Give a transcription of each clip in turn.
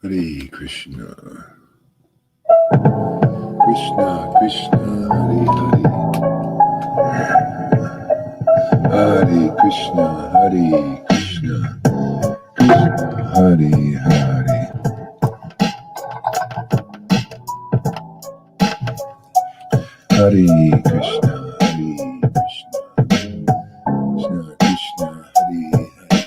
Hare Krishna. Krishna, Krishna, Hare Hare. Hare Krishna, Hare Krishna. Krishna, Hare Hare. Hare Krishna, Hare Krishna. Krishna, Krishna, Hare Hare.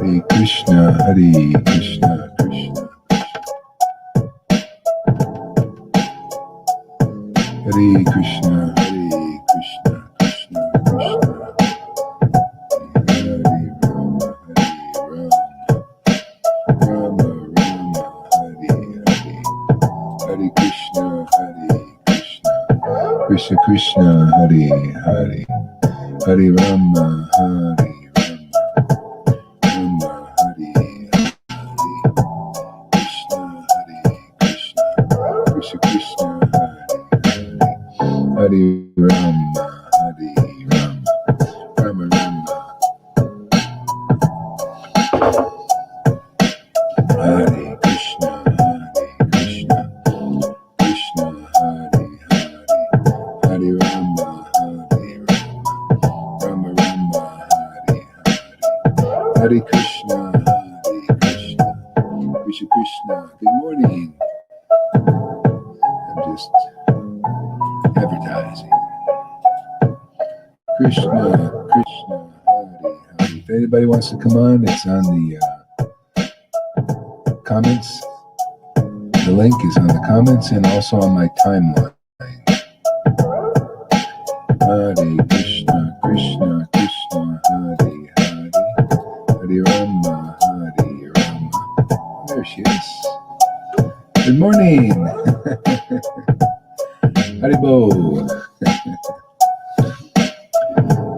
Hare Krishna, Hare Krishna, Krishna. Hare Krishna, Hare Krishna, Krishna Krishna. Hare Rama, Hare Rama, Rama Rama, Hare Hare. Hare Krishna, Hare Krishna, Krishna Krishna, Hare Hare. Hare Rama, Hare Rama, Rama Hare Hare. Krishna, Hare Krishna, Krishna Krishna, Hare Hare. Hare Rama, Hare Rama, Rama Rama. Hare Krishna, Hare Krishna, Krishna Hare Hare. Hare Rama, Hare Rama, Rama Rama, Hare Hare. Hare Krishna, Hare Krishna, Krishna Krishna. Good morning. I'm just advertising. Krishna, Krishna, Hare Hare. If anybody wants to come on, it's on the comments. The link is on the comments and also on my timeline. Hare Krishna, Krishna Krishna, Hare Hare. Hare Rama, Hare Rama. There she is. Good morning. Haribo.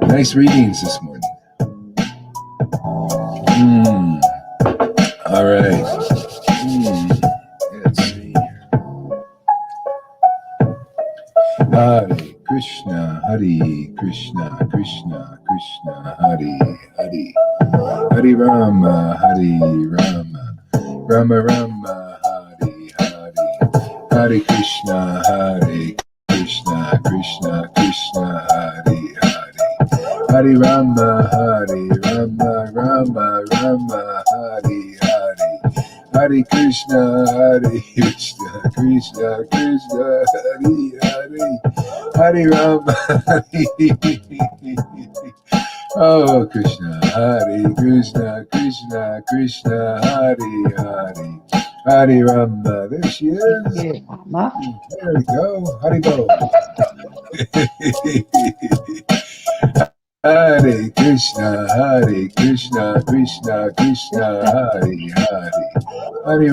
Nice readings this morning. All right. Let's see. Hare Krishna, Hare Krishna, Krishna Krishna, Hare Hare. Hare Rama, Hare Rama, Rama Rama, Hare Hare. Hare Krishna, Hare Krishna, Krishna Krishna, Hare Hare. Hare Rama, Hare Rama, Rama Rama, Hare Hare. Hare Krishna, Hare Krishna, Krishna Krishna, Hare Hare. Hare Rama, Hare. Oh, Krishna, Hare Krishna, Krishna Krishna, Hare Hare. Hare Rama, there she is. Here, Mama. There we go. Haribo. Hare Krishna, Hare Krishna, Krishna Krishna, Hare Hare. Hare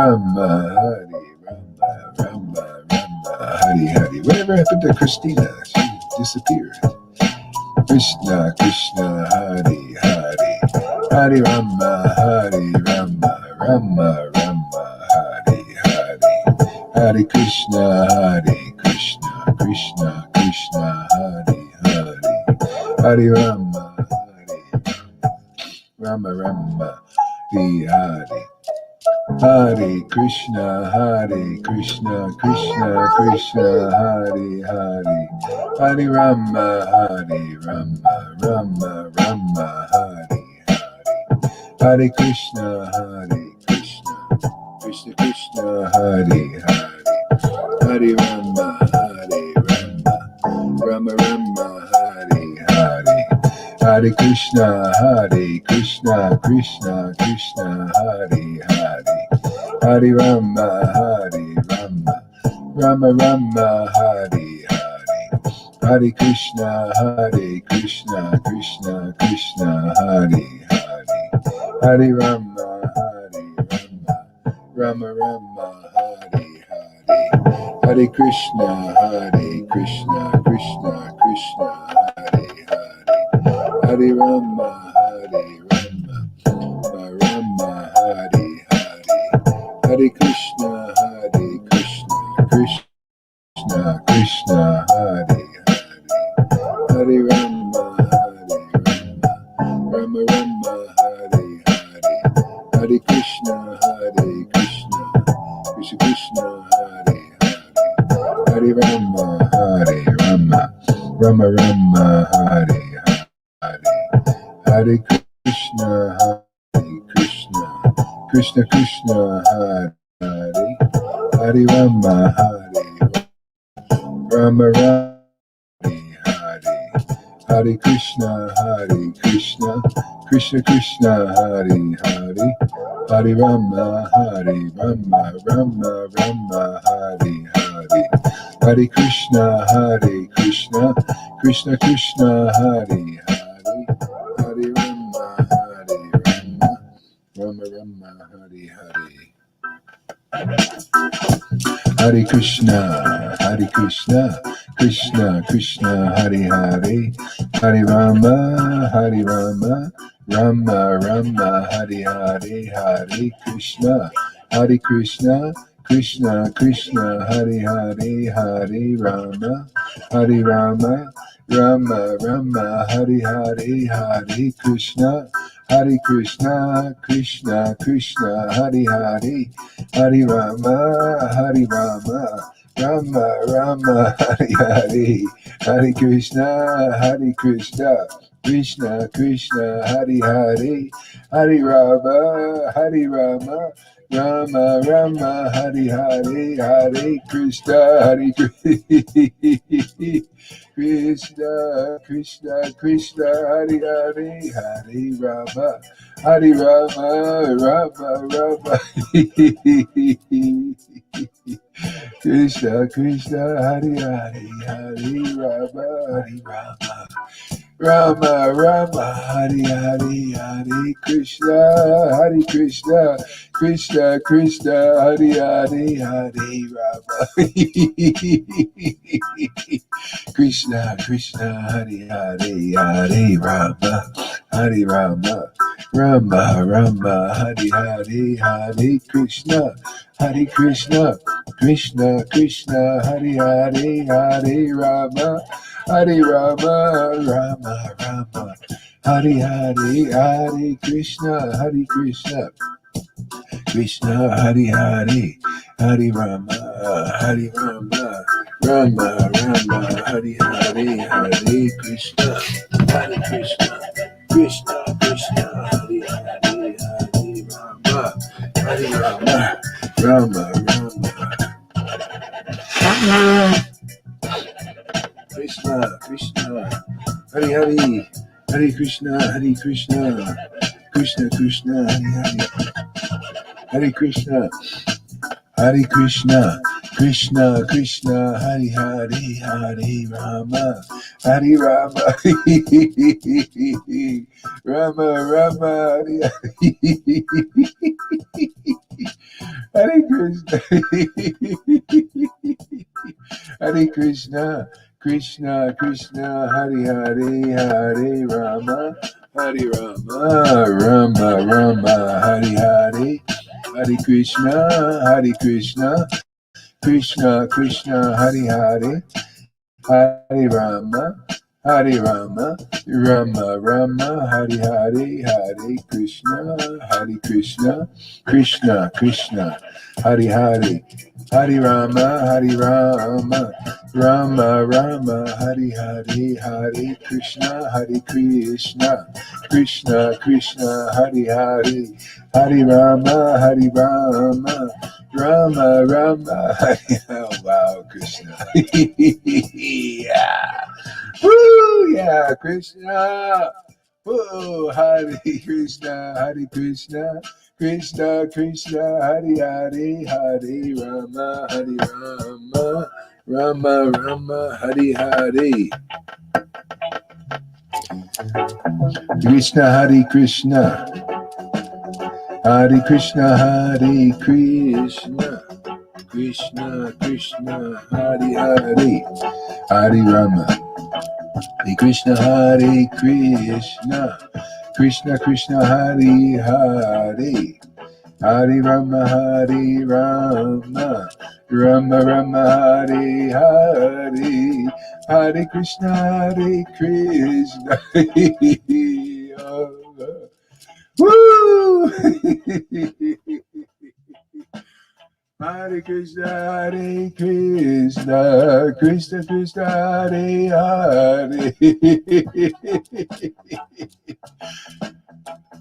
Rama, Hare Rama, Rama Rama, Hare Hare. Whatever happened to Christina? She disappeared. Krishna, Krishna, Hare Hare. Hare Rama, Hare Rama, Rama Rama, Hare Hare. Hare Krishna, Hare Krishna, Krishna Krishna, Hare Hare. Hare Rama, Hare Rama, Rama Rama, Hare Hare. Hare Krishna, Hare Krishna, Krishna Krishna, Hare Hare. Hare Rama, Hare Rama, Rama Rama, Hare Hare. Hare Krishna, Hare Krishna, Krishna Krishna, Hare Hare. Hare Rama, Hare Rama, Rama Rama, Hare Hare. Hare Krishna, Hare Krishna, Krishna Krishna, Hare Hare. Hare Rama, Hare Rama, Rama Rama, Hare Hare. Hare Krishna, Hare Krishna, Krishna Krishna, Hare Hare. Hare Rama, Hare Rama, Rama Rama, Hare Hare. Hare Krishna, Hare Krishna, Krishna Krishna, Hare Hare. Hare Rama, Hare Rama, Rama Hare Hare. Hare Krishna, Hare Krishna, Krishna Krishna, Hare Hare. Hare Rama. Krishna, Hare Krishna, Krishna Krishna, Hare Hare, Hare Rama, Hare Rama, Rama Rama, Hare Hare, Hare Krishna, Hare Krishna, Krishna Krishna, Hare Hare, Hare Rama, Hare Rama Rama, Hare Hare Krishna, Hare Krishna, Krishna Krishna, Hare Hare, Hare Rama, Hare Rama, Rama Rama, Hare Hare, Hare Krishna, Hare Krishna, Krishna Krishna, Hare Hare, Hare Rama, Hare Rama, Rama Rama, Hare Hare. Hare Krishna, Hare Krishna, Krishna Krishna, Hare Hare, Hare Rama, Hare Rama, Rama Rama, Hare Hare, Hare Krishna, Hare Krishna, Krishna Krishna, Hare Hare, Hare Rama, Hare Rama, Rama Rama, Hare Hare, Hare Krishna, Hare Krishna, Krishna Krishna, Hare Hare, Hare Rama, Hare Rama, Rama Rama, Hare Hare, Hare Krishna, Hare Krishna, Krishna Krishna, Hare Hare, Hare Rama, Hare Rama, Rama Rama, Hare Hare, Hare Krishna, Hare Krishna, Krishna Krishna, Hare Hare, Hare Rama, Hare Rama, Rama Rama, Krishna Krishna, Hare Hare, Hare Rama, Hare Rama, Rama Rama, Hare Hare, Hare Krishna, Hare Krishna, Krishna Krishna, Hare Hare, Hare Rama, Krishna Krishna, Hare Hare, Hare Rama, Hare Rama, Rama Rama, Hare Hare, Hare Krishna, Hare Krishna, Krishna Krishna, Hare Hare, Hare Rama, Hare Rama, Rama Rama, Hare Hare, Hare Krishna, Hare Krishna, Krishna Hare Hare, Hare Rama, Hare Rama, Rama Rama, Hare Hare, Hare Krishna, Hare Krishna, Krishna Krishna, Hare Hare, Hare Rama, Hare Rama, Rama Rama, Krishna Krishna, Hare Hare, Hare Krishna, Hare Krishna, Krishna Krishna, Hare Hare, Hare Krishna, Hare Krishna, Krishna Krishna, Hare Hare, Hare Rama, Hare Rama, Rama Rama, Hare Hare Krishna, Hare Krishna, Krishna Krishna, Hare Hare, Hare Rama, Hare Rama, Rama Rama, Hare Hare, Hare Krishna, Hare Krishna, Krishna Krishna, Hare Hare, Hare Rama, Hare Rama, Rama Rama, Hare Hare, Hare Krishna, Hare Krishna, Krishna Krishna, Hare Hare, Hare Rama, Hare Rama, Rama Rama, Hare Hare, Hare Krishna, Hare Krishna, Krishna Krishna, Hare Hare, Hare Rama, Hare Rama, Rama Rama, Hare. Oh wow, Krishna. Yeah. Woo, yeah, Krishna. Woo, Hare Krishna, Hare Krishna, Krishna Krishna, Hare Hare, Hare Rama, Hare Rama, Rama Rama, Hare Hare. Krishna, Hare Krishna, Hare Krishna, Hare Krishna, Krishna Krishna, Hare Hare, Hare Rama, Hare Krishna, Hare Krishna, Krishna Krishna, Hare Hare, Hare Rama, Hare Rama, Rama Rama, Hare Hare, Hare Krishna, Hare Krishna. Woo! Hare Krishna, Hare Krishna, Krishna Krishna, Hare Hare.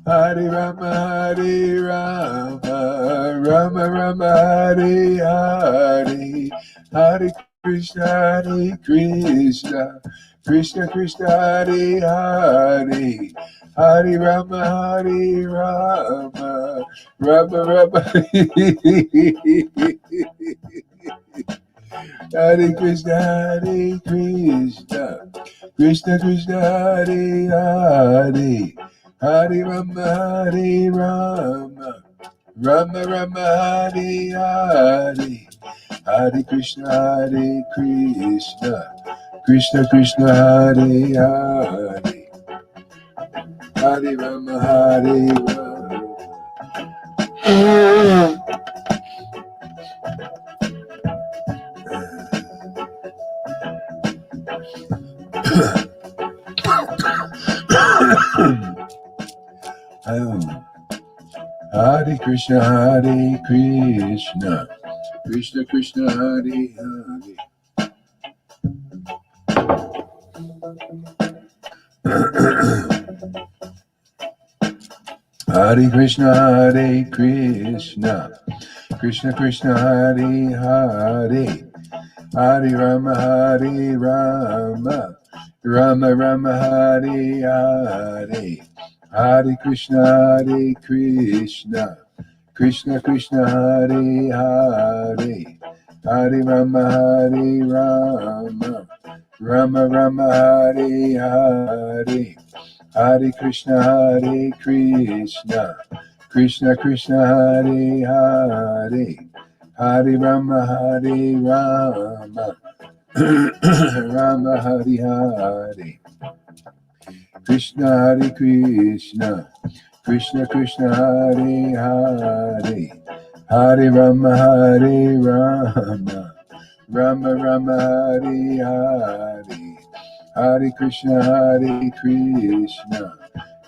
Hare Rama, Hare Rama, Rama Rama, Hare Hare. Hare Krishna, Hare Krishna, Krishna Krishna, Hare Hare. Hare Rama, Hare Rama, Rama Rama. Hare Krishna, Hare Krishna, Krishna Krishna, Hare Hare. Hare Rama, Hare Rama, Rama Rama, Hare Hare. Hare Krishna, Hare Krishna, Krishna Krishna, Hare Hare. Hare Rama, Hare Rama. Hare Krishna, Hare Krishna, Krishna Krishna, Hare Hare. Hare Krishna, Hare Krishna, Krishna Krishna, Hare Hare. Hare Rama, Hare Rama, Rama Rama, Hare Hare. Hare Krishna, Hare Krishna, Krishna Krishna, Hare Hare. Hare Rama, Hare Rama, Rama Rama, Hare Hare. Hare Krishna, Hare Krishna, Krishna Krishna, Hare Hare. Hare Rama, Hare Rama, Rama Hare Hare. Krishna, Hare Krishna, Krishna Krishna, Hare Hare. Hare Rama, Hare Rama, Rama Rama, Hare Hare. Hare Krishna, Hare Krishna,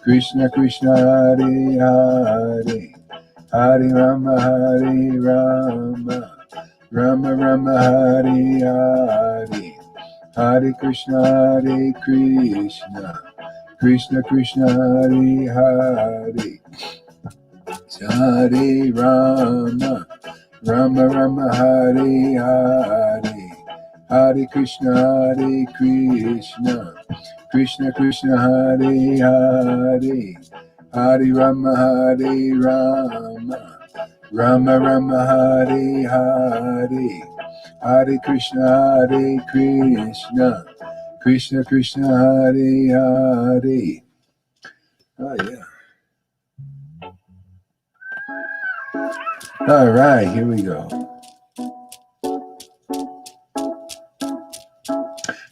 Krishna Krishna, Hare Hare. Hare Rama, Hare Rama, Rama Rama, Hare Hare. Hare Krishna, Hare Krishna, Krishna Krishna, Hare Hare. Hare Rama, Rama Rama, Hare Hare. Hare Krishna, Hare Krishna, Krishna Krishna, Hare Hare. Hare Rama, Hare Rama, Rama Rama, Hare Hare. Hare Krishna, Hare Krishna, Krishna Krishna, Hare Hare. Oh yeah. All right, here we go.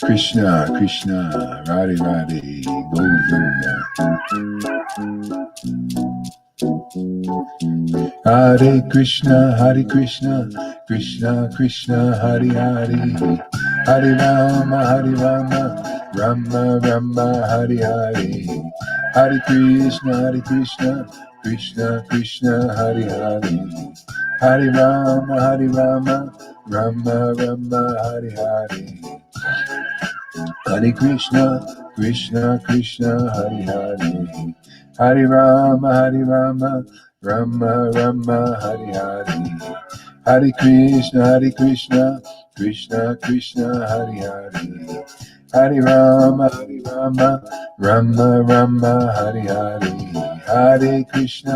Krishna, Krishna, Radhe Radhe, Govinda. Hare Krishna, Krishna Krishna, Hare Hare. Hare Rama, Rama Rama, Hare Hare. Hare Krishna, Krishna Krishna, Hare Hare. Hare Rama, Rama Rama, Hare Hare. Hare Krishna, Krishna Krishna, Hare Hare. Hare Rama, Rama Rama, Hare Hare. Hare Krishna, Krishna Krishna, Hare Hare. Hare Rama, Rama Rama, Hare Hare. Hare Krishna,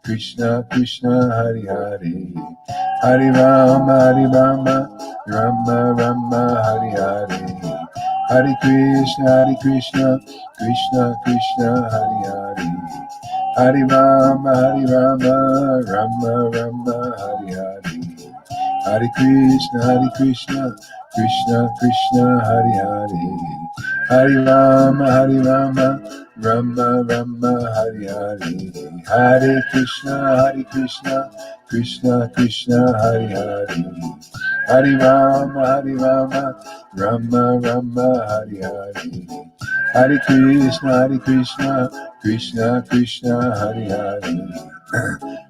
Krishna Krishna, Hare Hare. Hare Rama, Rama Rama, Hare Hare. Hare Krishna, Krishna Krishna, Hare Hare. Hare Rama, Rama Rama, Hare Hare. Hare Krishna, Krishna Krishna, Hare Hare. Hare Rama, Rama Rama, Hare Hare. Hare Krishna, Krishna Krishna, Hare Hare. Hare Rama, Rama Rama, Hare Hare. Hare Krishna, Hare Krishna, Krishna Krishna, Hare Hare.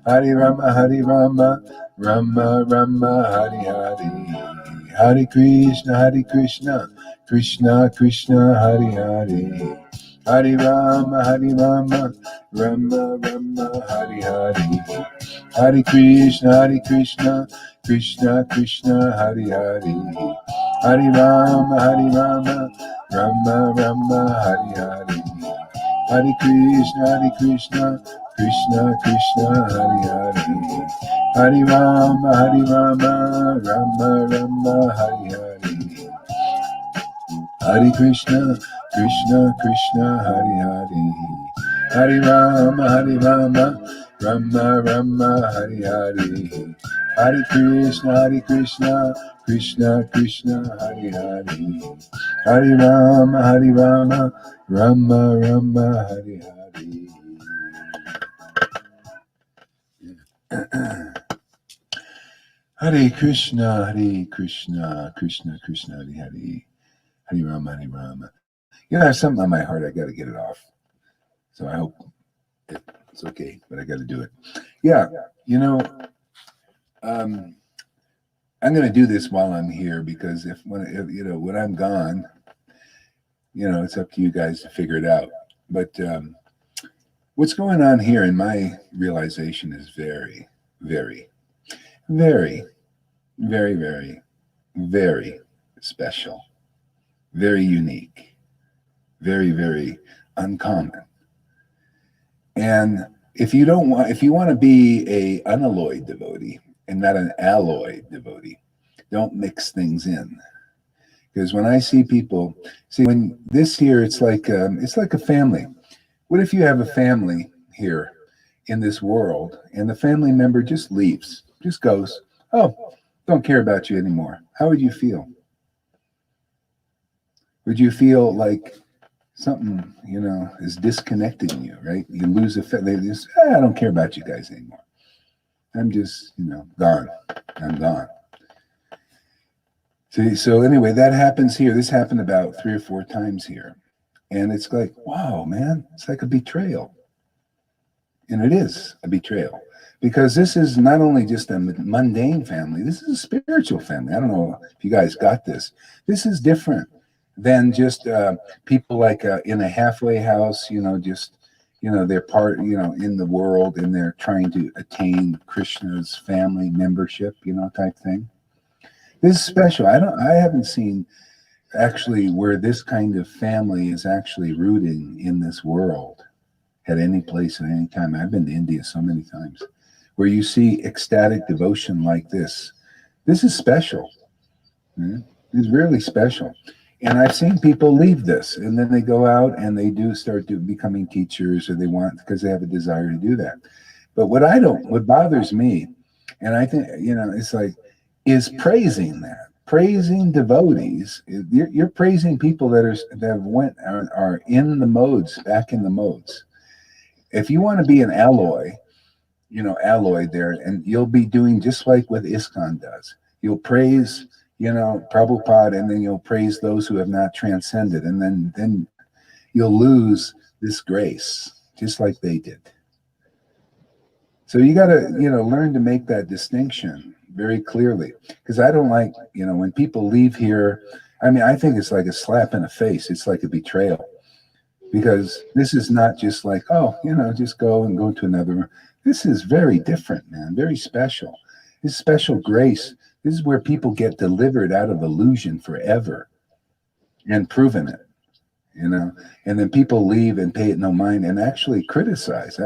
Hare Rama, Hare Rama, Rama Rama, Hare Hare. Hare Krishna, Hare Krishna, Krishna Krishna, Hare Hare. Hare Rama, Hare Rama, Rama Rama, Hare Hare. Hare Krishna, Hare Krishna, Krishna Krishna, Hare Hare. Hare Rama, Hare Rama, Rama Rama, Hare Hare. Hare Krishna, Krishna Krishna, Hare Hare. Hare Rama, Rama Rama, Hare Hare. Hare Krishna, Krishna, Hare Hare. Hare Rama, Rama Rama, Hare Hare. Hare Krishna, Krishna Krishna, Hare Hare. Hare Rama, Rama Rama, Hare Hare. Hare Krishna, Krishna Krishna, Hare Hare. Hare Rama, Hare Rama. You know, I have something on my heart. I got to get it off. So I hope it's okay, but I got to do it. Yeah, you know, I'm going to do this while I'm here because if when I'm gone, it's up to you guys to figure it out. But what's going on here in my realization is very, very, very, very, very, very special, very unique, very, very uncommon. And if you want to be a unalloyed devotee and not an alloyed devotee, don't mix things in. Because when I see people, when this here, it's like a family. What if you have a family here in this world and the family member just leaves, just goes, oh, don't care about you anymore? How would you feel? Would you feel like something, is disconnecting you, right? You lose they just, I don't care about you guys anymore. I'm just, gone. I'm gone. See, so anyway, that happens here. This happened about 3 or 4 times here. And it's like, wow, man, it's like a betrayal. And it is a betrayal because this is not only just a mundane family, this is a spiritual family. I don't know if you guys got this. This is different than just people like in a halfway house, they're part, in the world and they're trying to attain Krishna's family membership, type thing. This is special. I haven't seen actually where this kind of family is actually rooting in this world at any place at any time. I've been to India so many times where you see ecstatic devotion like this. This is special. It's really special. And I've seen people leave this and then they go out and they do start becoming teachers or they want because they have a desire to do that. But what bothers me, and I think, it's like, is praising that. Praising devotees. You're praising people that are in the modes, back in the modes. If you want to be an alloy there, and you'll be doing just like what ISKCON does. You'll praise, Prabhupada, and then you'll praise those who have not transcended, and then you'll lose this grace, just like they did. So you got to, learn to make that distinction very clearly, because I don't like, when people leave here. I mean, I think it's like a slap in the face. It's like a betrayal, because this is not just like, oh, just go to another room. This is very different, man. Very special. This is special grace. This is where people get delivered out of illusion forever and proven it, and then people leave and pay it no mind and actually criticize.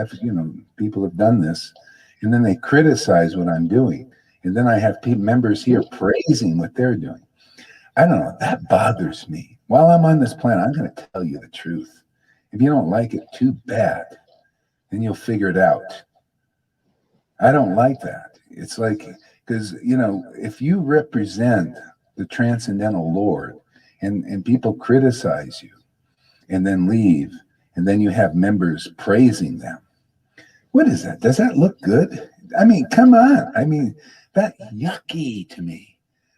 People have done this, and then they criticize what I'm doing. And then I have members here praising what they're doing. I don't know. That bothers me. While I'm on this planet, I'm going to tell you the truth. If you don't like it, too bad. Then you'll figure it out. I don't like that. It's like, because, if you represent the transcendental Lord and people criticize you and then leave, and then you have members praising them, what is that? Does that look good? I mean, come on. I mean, that's yucky to me.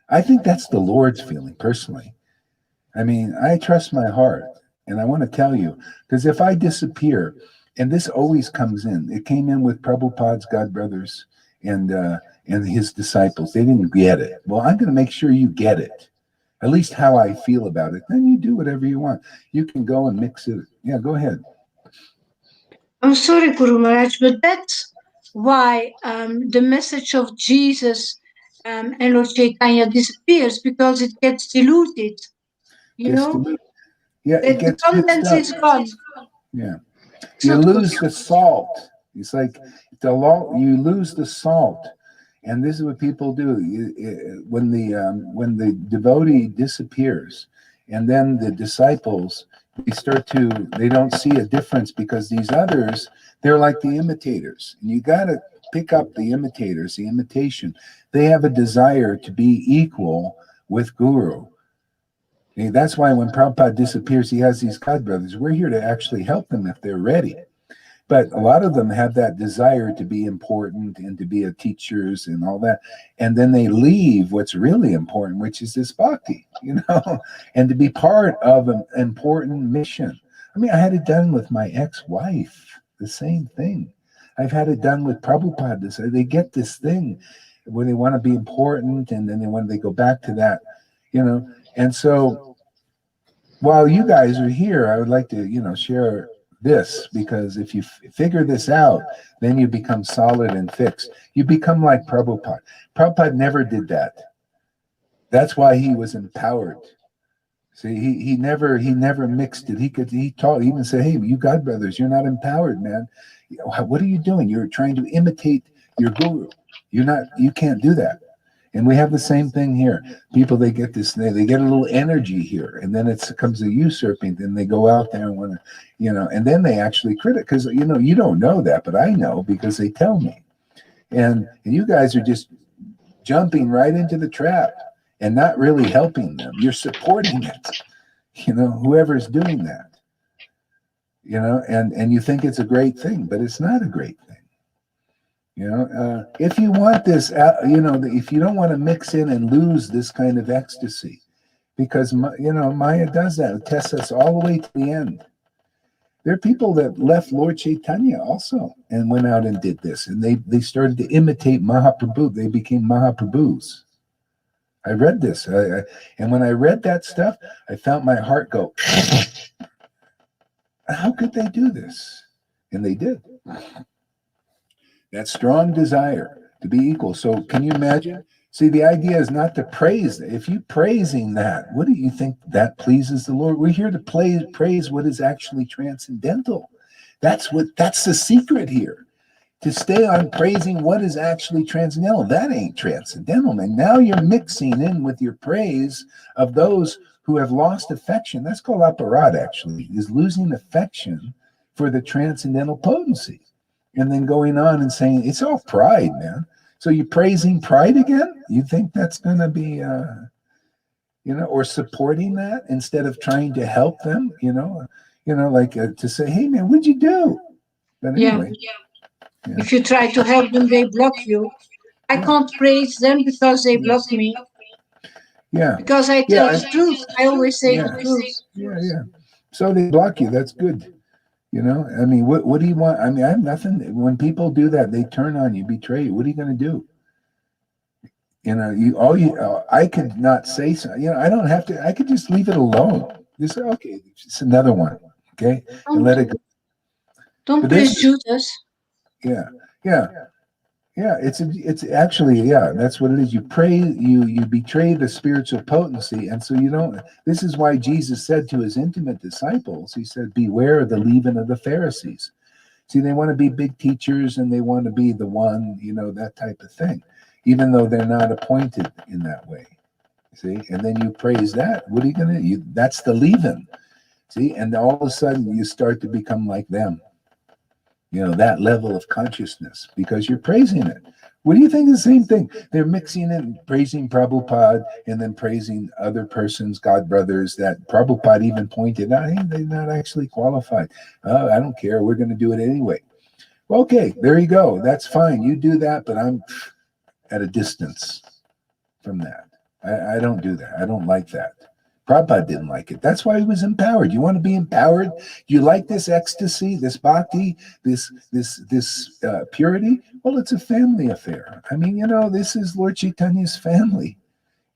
I think that's the Lord's feeling personally. I mean, I trust my heart. And I want to tell you, because if I disappear, and this always comes in, it came in with Prabhupada's God brothers and his disciples. They didn't get it. Well, I'm going to make sure you get it, at least how I feel about it. Then you do whatever you want. You can go and mix it. Yeah, go ahead. I'm sorry, Guru Maharaj, but that's why the message of Jesus and Lord Chaitanya disappears, because it gets diluted. You Gets know, to Yeah, it the gets mixed content up. is gone. Yeah. It's You not good. lose the salt. It's like you lose the salt. And this is what people do. When the devotee disappears, and then the disciples, they don't see a difference, because these others, they're like the imitators. And you got to pick up the imitators, the imitation. They have a desire to be equal with Guru. And that's why when Prabhupada disappears, he has these God brothers. We're here to actually help them if they're ready. But a lot of them have that desire to be important and to be a teachers and all that. And then they leave what's really important, which is this bhakti, and to be part of an important mission. I mean, I had it done with my ex-wife, the same thing. I've had it done with Prabhupada. They get this thing where they want to be important, and then when they go back to that, And so while you guys are here, I would like to, share this, because if you figure this out, then you become solid and fixed. You become like Prabhupada. Prabhupada never did that. That's why he was empowered. See, he never mixed it. He taught, he even said, "Hey, you God brothers, you're not empowered, man. What are you doing? You're trying to imitate your guru. You can't do that." And we have the same thing here. People, they get this, they get a little energy here, and then it comes a usurping. Then they go out there and want to, and then they actually critic, because you don't know that, but I know, because they tell me. And you guys are just jumping right into the trap and not really helping them. You're supporting it, whoever's doing that, and you think it's a great thing, but it's not a great thing. If you want this, if you don't want to mix in and lose this kind of ecstasy, because Maya does that. It tests us all the way to the end. There are people that left Lord Chaitanya also and went out and did this, and they started to imitate Mahaprabhu. They became Mahaprabhus. I read this, and when I read that stuff, I felt my heart go, how could they do this? And they did. That strong desire to be equal. So can you imagine? See, the idea is not to praise. If you praising that, what do you think that pleases the Lord? We're here to praise what is actually transcendental. That's the secret here. To stay on praising what is actually transcendental. That ain't transcendental, man. Now you're mixing in with your praise of those who have lost affection. That's called aparad, actually, is losing affection for the transcendental potency. And then going on and saying, it's all pride, man. So you're praising pride again? You think that's going to be, or supporting that instead of trying to help them, to say, hey, man, what'd you do? But Yeah. anyway. Yeah. If you try to help them, they block you. I can't praise them because they block me. Yeah. Because I tell the truth. I always say the truth. Yeah. So they block you. That's good. I mean, what do you want? I mean, I have nothing. When people do that, they turn on you, betray you. What are you going to do? I could not say so. I don't have to. I could just leave it alone. Just say, okay, it's another one. Okay, and let it go. Don't But praise Judas. yeah, yeah. Yeah, it's actually, that's what it is. You betray the spiritual potency, and so you don't. This is why Jesus said to his intimate disciples, he said, "Beware of the leaven of the Pharisees." See, they want to be big teachers and they want to be the one, that type of thing, even though they're not appointed in that way. See, and then you praise that. What are you gonna? That's the leaven. See, and all of a sudden you start to become like them. That level of consciousness, because you're praising it. What do you think? The same thing. They're mixing in praising Prabhupada and then praising other persons, God brothers, that Prabhupada even pointed out, hey, they're not actually qualified. I don't care. We're going to do it anyway. Well, okay, there you go. That's fine. You do that, but I'm at a distance from that. I don't do that. I don't like that. Prabhupada didn't like it. That's why he was empowered. You want to be empowered? You like this ecstasy, this bhakti, this purity? Well, it's a family affair. I mean, this is Lord Chaitanya's family,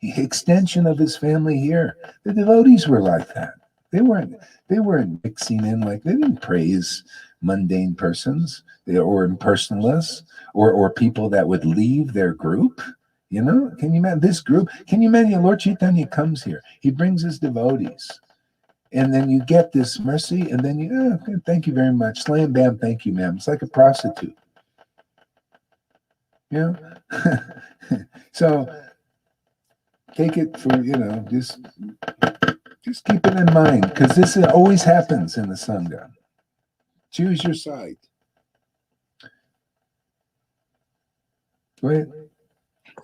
the extension of his family here. The devotees were like that. They weren't mixing in like they didn't praise mundane persons or impersonalists or people that would leave their group. Can you imagine this group? Can you imagine Lord Chaitanya comes here? He brings his devotees. And then you get this mercy, and then thank you very much. Slam, bam, thank you, ma'am. It's like a prostitute. So take it for, just keep it in mind, because this always happens in the Sangha. Choose your side. Go ahead.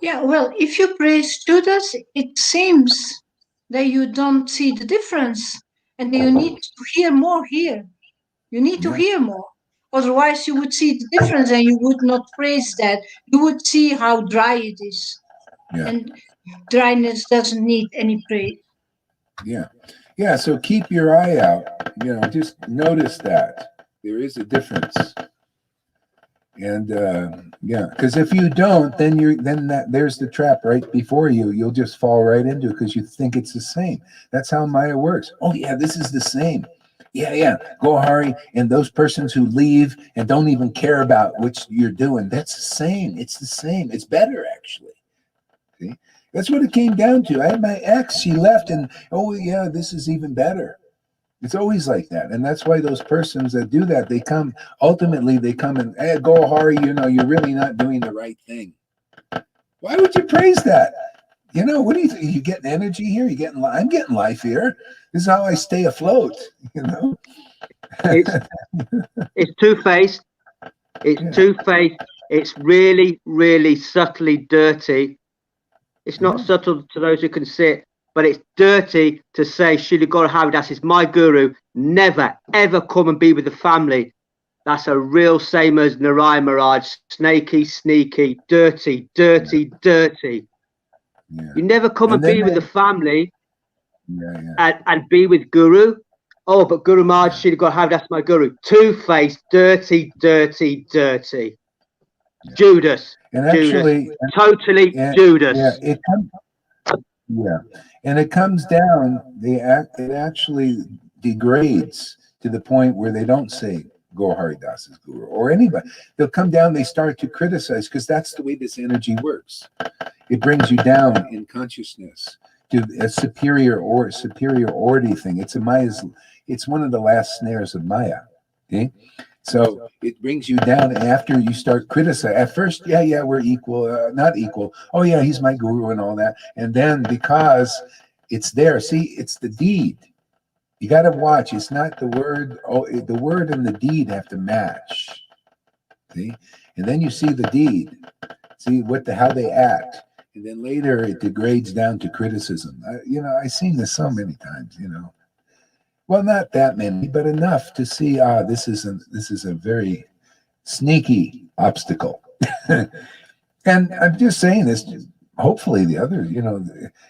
Yeah, well, if you praise Judas, it seems that you don't see the difference, and you need to hear more here. You need to hear more. Otherwise, you would see the difference and you would not praise that. You would see how dry it is. Yeah. And dryness doesn't need any praise. Yeah. Yeah, so keep your eye out. Just notice that there is a difference. And because if you don't, then there's the trap right before you. You'll just fall right into it because you think it's the same. That's how Maya works. Oh yeah, this is the same. Yeah. Gohari and those persons who leave and don't even care about what you're doing. That's the same. It's the same. It's better actually. See, that's what it came down to. I had my ex. She left, and this is even better. It's always like that. And that's why those persons that do that, they come and, hey, Gohari, you're really not doing the right thing. Why would you praise that? What do you think? You getting energy here? I'm getting life here. This is how I stay afloat, It's two-faced. It's two-faced. It's really, really subtly dirty. It's not subtle to those who can see it. But it's dirty to say Srila Guru Haridas is my guru. Never, ever come and be with the family. That's a real same as Narayan Maharaj. Snaky, sneaky, dirty. Yeah. You never come and be with the family and be with Guru. Oh, but Guru Maharaj, Srila Guru Haridas, my guru. Two-faced, dirty. Yeah. Judas. And actually, totally Judas. Yeah, and it comes down. It actually degrades to the point where they don't say Gohari Das is guru or anybody. They'll come down. They start to criticize because that's the way this energy works. It brings you down in consciousness to a superiority thing. It's It's one of the last snares of Maya. Okay. So it brings you down after you start criticizing. At first, we're equal, not equal. Oh yeah, he's my guru and all that. And then because it's there, see, it's the deed. You got to watch. It's not the word. Oh, the word and the deed have to match. See, and then you see the deed. See how they act, and then later it degrades down to criticism. I've seen this so many times. Well, not that many, but enough to see, this is a very sneaky obstacle. And I'm just saying this, hopefully the others,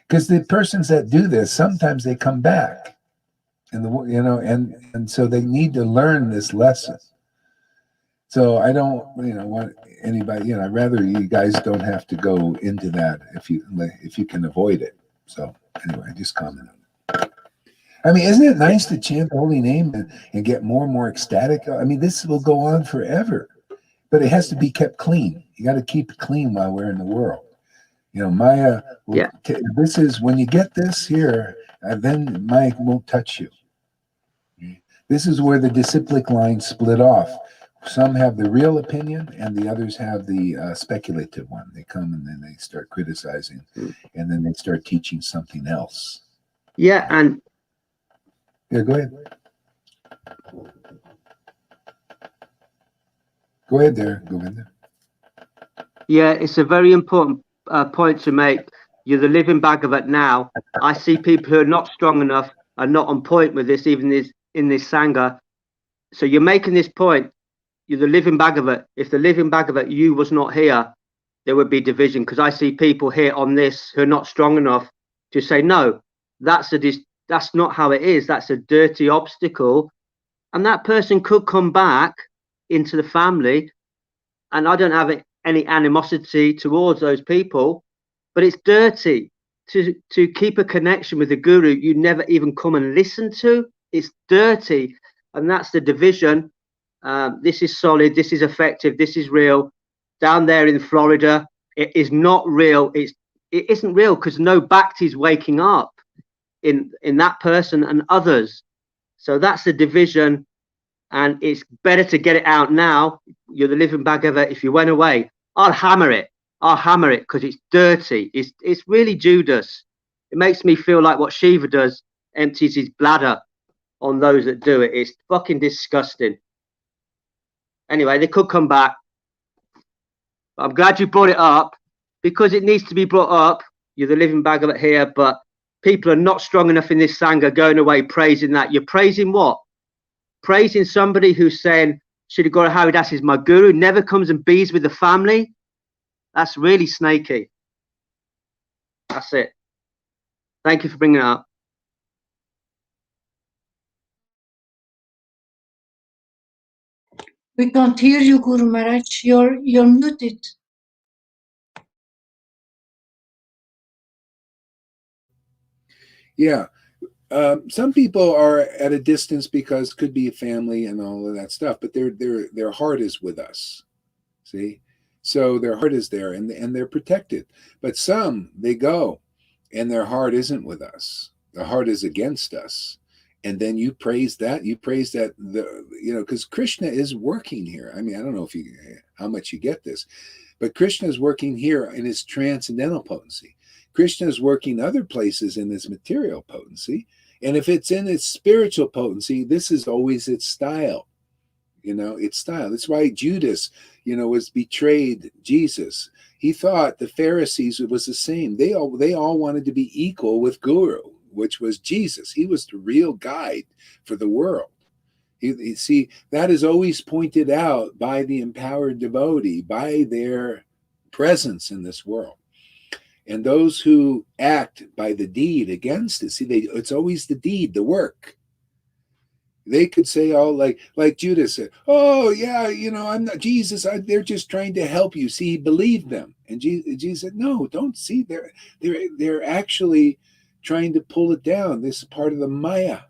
because the persons that do this, sometimes they come back. And so they need to learn this lesson. So I don't, want anybody, I'd rather you guys don't have to go into that if you can avoid it. So anyway, just comment on it. I mean, isn't it nice to chant the holy name and get more and more ecstatic? I mean, this will go on forever, but it has to be kept clean. You got to keep it clean while we're in the world. Maya, this is, when you get this here, then Maya won't touch you. This is where the disciplic lines split off. Some have the real opinion and the others have the speculative one. They come and then they start criticizing and then they start teaching something else. Yeah, and go ahead. Go ahead there. Yeah, it's a very important point to make. You're the living Bhagavat now. I see people who are not strong enough, are not on point with this, even in this Sangha. So you're making this point. You're the living Bhagavat. If the living Bhagavat, you was not here, there would be division. Because I see people here on this who are not strong enough to say, no, that's not how it is. That's a dirty obstacle, and that person could come back into the family, and I don't have any animosity towards those people, but it's dirty to keep a connection with the guru you never even come and listen to. It's dirty, and that's the division. This is solid, this is effective, this is real. Down there in Florida, it is not real. It isn't real because no bhakti is waking up in that person and others. So that's the division, and it's better to get it out now. You're the living Bhagavad. If you went away, I'll hammer it because it's dirty. It's really Judas. It makes me feel like what Shiva does, empties his bladder on those that do it. It's fucking disgusting. Anyway, they could come back. I'm glad you brought it up because it needs to be brought up. You're the living Bhagavad here, but people are not strong enough in this Sangha going away praising that. You're praising what? Praising somebody who's saying Shri Guru Haridas is my guru, never comes and bees with the family. That's really snaky. That's it. Thank you for bringing it up. We can't hear you, Guru Maharaj. You're muted. Yeah. Some people are at a distance because could be a family and all of that stuff, but their heart is with us. See? So their heart is there and they're protected. But some, they go and their heart isn't with us. The heart is against us. And then you praise that, because Krishna is working here. I mean, I don't know how much you get this, but Krishna is working here in his transcendental potency. Krishna is working other places in his material potency. And if it's in its spiritual potency, this is always its style. Its style. That's why Judas, was betrayed Jesus. He thought the Pharisees was the same. They all wanted to be equal with Guru, which was Jesus. He was the real guide for the world. You see, that is always pointed out by the empowered devotee, by their presence in this world. And those who act by the deed against it, see, it's always the deed, the work. They could say all like Judas said, oh, yeah, I'm not Jesus. They're just trying to help you. See, he believed them. And Jesus said, no, don't see. They're actually trying to pull it down. This is part of the Maya,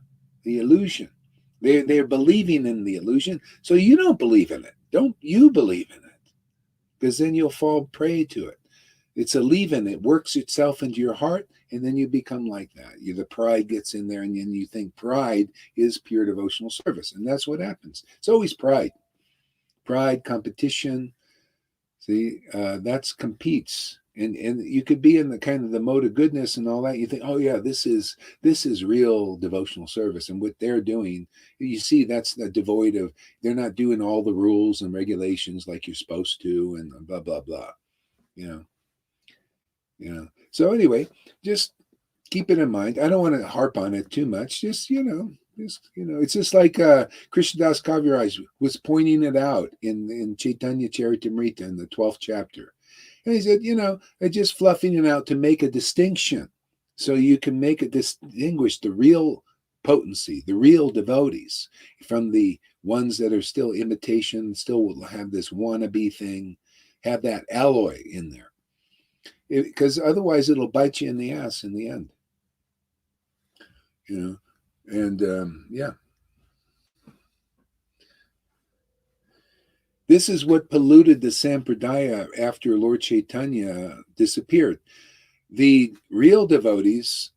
the illusion. They're believing in the illusion. So you don't believe in it. Don't you believe in it? Because then you'll fall prey to it. It's a leaven. It works itself into your heart, and then you become like that. The pride gets in there, and then you think pride is pure devotional service. And that's what happens. It's always pride. Pride, competition. See, that's competes. And you could be in the kind of the mode of goodness and all that. You think, oh yeah, this is real devotional service. And what they're doing, you see, that's devoid of, they're not doing all the rules and regulations like you're supposed to, and blah, blah, blah. So anyway, just keep it in mind. I don't want to harp on it too much. Just it's just like Krishnadas Kaviraj was pointing it out in Chaitanya Charitamrita in the 12th chapter. And he said, just fluffing it out to make a distinction, so you can distinguish the real potency, the real devotees, from the ones that are still imitation, still will have this wannabe thing, have that alloy in there. Because otherwise it'll bite you in the ass in the end. Yeah. This is what polluted the Sampradaya after Lord Chaitanya disappeared. The real devotees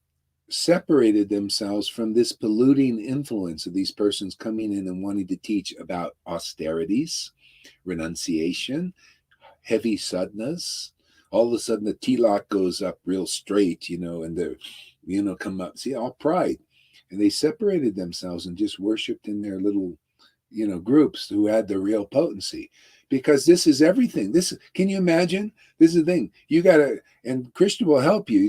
separated themselves from this polluting influence of these persons coming in and wanting to teach about austerities, renunciation, heavy sadhanas. All of a sudden the tilak goes up real straight, and the, come up, see, all pride. And they separated themselves and just worshipped in their little, groups who had the real potency. Because this is everything. Can you imagine? This is the thing. You gotta, and Krishna will help you.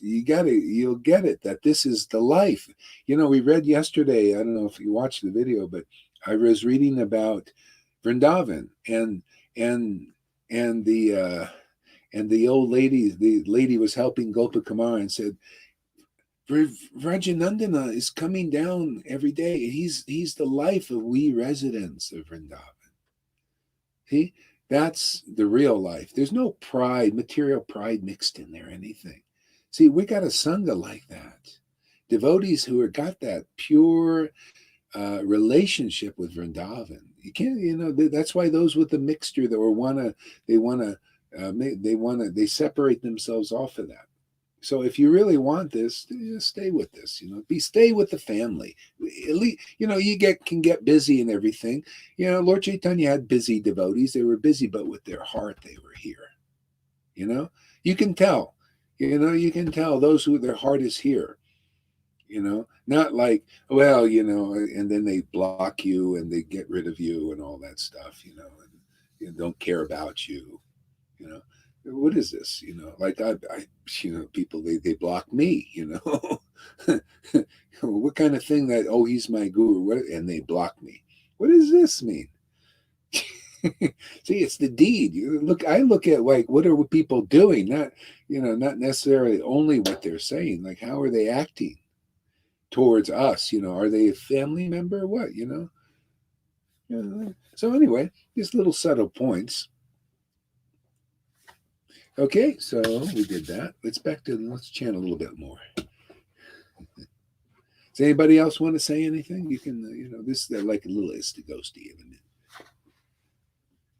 You'll get it, that this is the life. We read yesterday, I don't know if you watched the video, but I was reading about Vrindavan and the old lady, was helping Gopakumar and said, Vrajanandana is coming down every day. He's the life of we residents of Vrindavan. See, that's the real life. There's no pride, material pride mixed in there, anything. See, we got a sangha like that. Devotees who have got that pure relationship with Vrindavan. You can't, that's why those with the mixture that they separate themselves off of that. So if you really want this, stay with this. Stay with the family. At least you can get busy and everything. Lord Chaitanya had busy devotees. They were busy, but with their heart, they were here. You can tell. You can tell those who their heart is here. Not like, well, and then they block you and they get rid of you and all that stuff. And don't care about you. What is this? Like I people they block me. What kind of thing that? Oh, he's my guru. What? And they block me. What does this mean? See, it's the deed. I look at like what are people doing? Not necessarily only what they're saying. Like how are they acting towards us? Are they a family member or what? So anyway, these little subtle points. Okay, so we did that. Let's chant a little bit more. Does anybody else want to say anything? You can, this is like a little ghosty of a minute.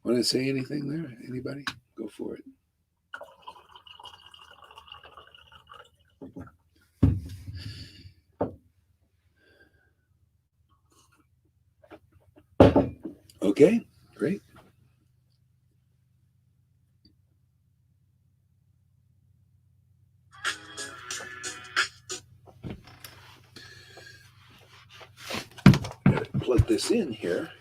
Want to say anything there? Anybody? Go for it. Okay, great. Plug this in here.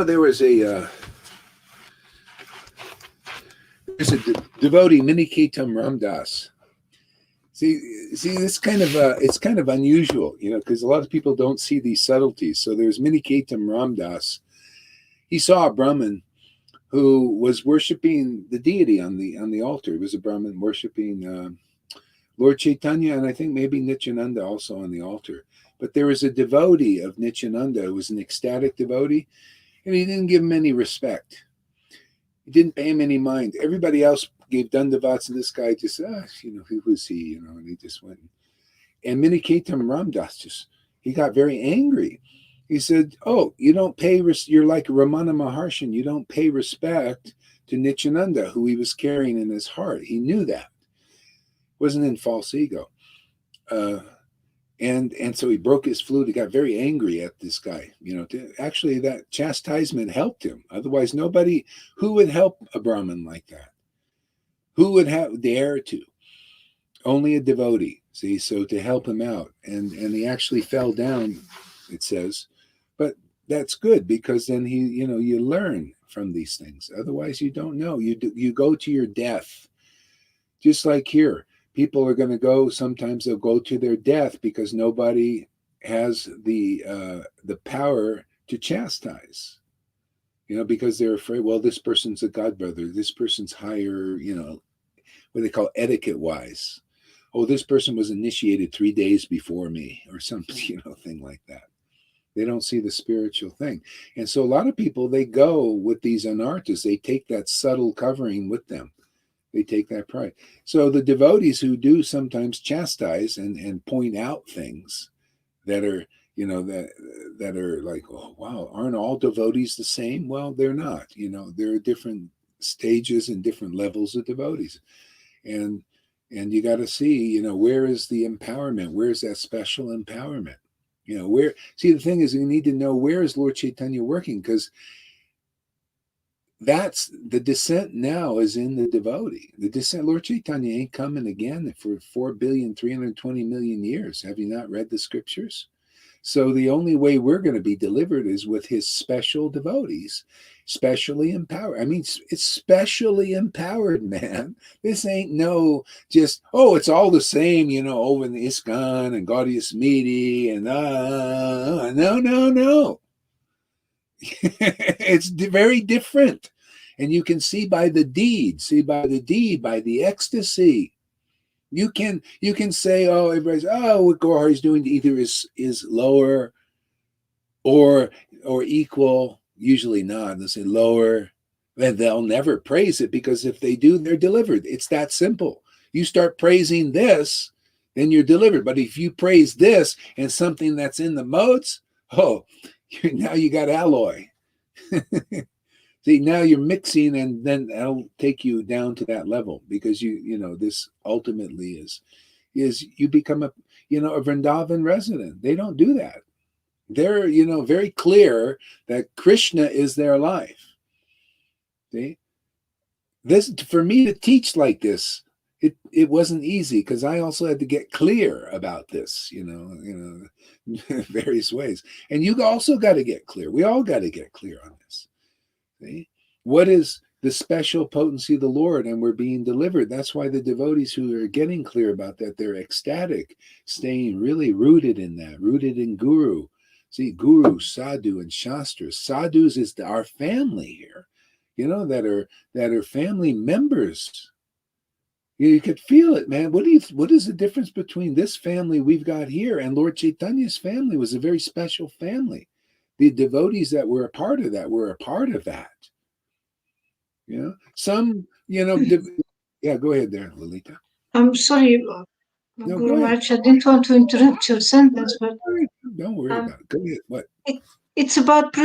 There was there's a devotee, Miniketam Ramdas. See, it's kind of unusual, because a lot of people don't see these subtleties. So there's Miniketam Ramdas. He saw a Brahmin who was worshiping the deity on the altar. He was a Brahmin worshiping Lord Chaitanya, and I think maybe Nityananda also on the altar. But there was a devotee of Nityananda who was an ecstatic devotee, and he didn't give him any respect. He didn't pay him any mind. Everybody else gave dandavats, and this guy just, who was he, and he just went. And Miniketam Ramdas he got very angry. He said, oh, you don't pay, you're like Ramana Maharshan, you don't pay respect to Nityananda, who he was carrying in his heart. He knew that. Wasn't in false ego. And so he broke his flute. He got very angry at this guy. Actually, that chastisement helped him. Otherwise, who would help a Brahmin like that? Who would dare to? Only a devotee. See, so to help him out, and he actually fell down. It says, but that's good because then you learn from these things. Otherwise, you don't know. You go to your death, just like here. People are going to go, sometimes they'll go to their death because nobody has the power to chastise, because they're afraid, well, this person's a godbrother, this person's higher, what they call etiquette wise. Oh, this person was initiated 3 days before me or something, thing like that. They don't see the spiritual thing. And so a lot of people, they go with these anarthas, they take that subtle covering with them. They take that pride. So the devotees who do sometimes chastise and point out things that are, that are like, oh, wow, aren't all devotees the same? Well, they're not. There are different stages and different levels of devotees. And you got to see, where is the empowerment? Where is that special empowerment? The thing is, you need to know, where is Lord Chaitanya working? Because that's the descent now is in the devotee. The descent, Lord Chaitanya ain't coming again for 4,320,000,000 years. Have you not read the scriptures? So the only way we're going to be delivered is with his special devotees, specially empowered. I mean, it's specially empowered, man. This ain't no just, oh, it's all the same, over in the ISKCON and Gaudiya Smiti and no. It's very different. And you can see by the deed, by the ecstasy. You can say, oh, everybody's, what Gohar is doing either is lower or equal. Usually not. They'll say lower, and they'll never praise it, because if they do, they're delivered. It's that simple. You start praising this, then you're delivered. But if you praise this and something that's in the modes, now you got alloy. See, now you're mixing, and then that'll take you down to that level, because this ultimately is you become a Vrindavan resident. They don't do that. They're very clear that Krishna is their life. See, this, for me to teach like this, it wasn't easy, because I also had to get clear about this, various ways. And you also got to get clear. We all got to get clear on this. See? What is the special potency of the Lord? And we're being delivered. That's why the devotees who are getting clear about that, they're ecstatic, staying really rooted in that, rooted in Guru. See, Guru, Sadhu, and Shastras. Sadhus is our family here, that are family members. You could feel it, man. What is the difference between this family we've got here and Lord Chaitanya's family? Was a very special family. The devotees that were a part of that were a part of that. Some, yeah, go ahead there, Lalita. I'm sorry, No, Guru go ahead. Maharaj, I didn't want to interrupt your sentence, but Don't worry about it. Go ahead. What? It's about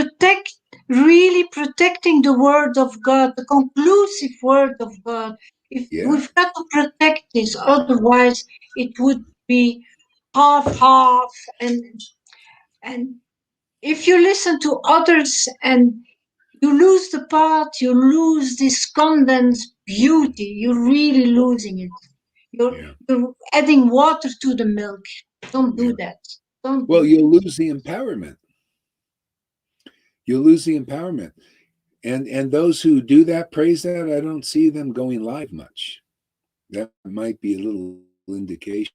really protecting the word of God, the conclusive word of God. If we've got to protect this, otherwise it would be half, and if you listen to others and you lose the path, you lose this condensed beauty. You're really losing it. You're adding water to the milk. Don't do that. You'll lose the empowerment. You'll lose the empowerment. And those who do that, praise that, I don't see them going live much. That might be a little indication.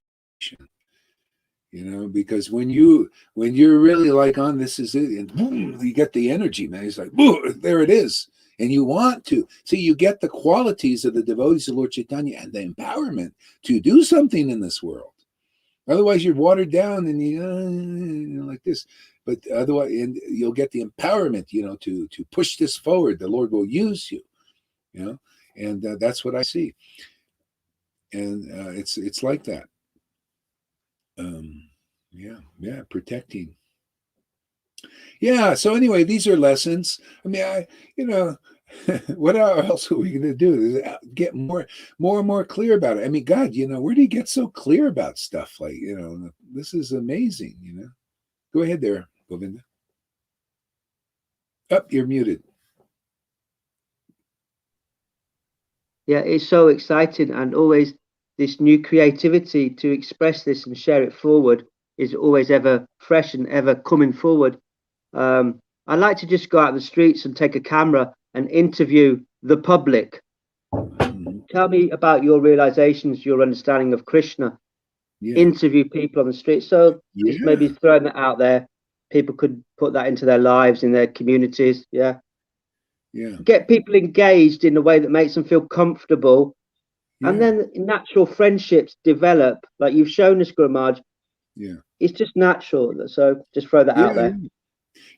Because when you're really like on this is it, and boom, you get the energy, man. It's like, boom, there it is. And you want to. So you get the qualities of the devotees of Lord Chaitanya and the empowerment to do something in this world. Otherwise, you're watered down and you like this. But otherwise, and you'll get the empowerment, to push this forward. The Lord will use you, and that's what I see. And it's like that. Protecting. Yeah. So anyway, these are lessons. I mean, what else are we going to do? Is get more and more clear about it. I mean, God, where do you get so clear about stuff? Like, this is amazing. Go ahead there, Govinda. You're muted. Yeah, it's so exciting, and always this new creativity to express this and share it forward is always ever fresh and ever coming forward. I like to just go out in the streets and take a camera and interview the public. Tell me about your realizations, your understanding of Krishna. Interview people on the street. So just maybe throwing that out there. People could put that into their lives, in their communities. Yeah. Get people engaged in a way that makes them feel comfortable. And then natural friendships develop, like you've shown us, Guru Maharaj. It's just natural. So just throw that out there.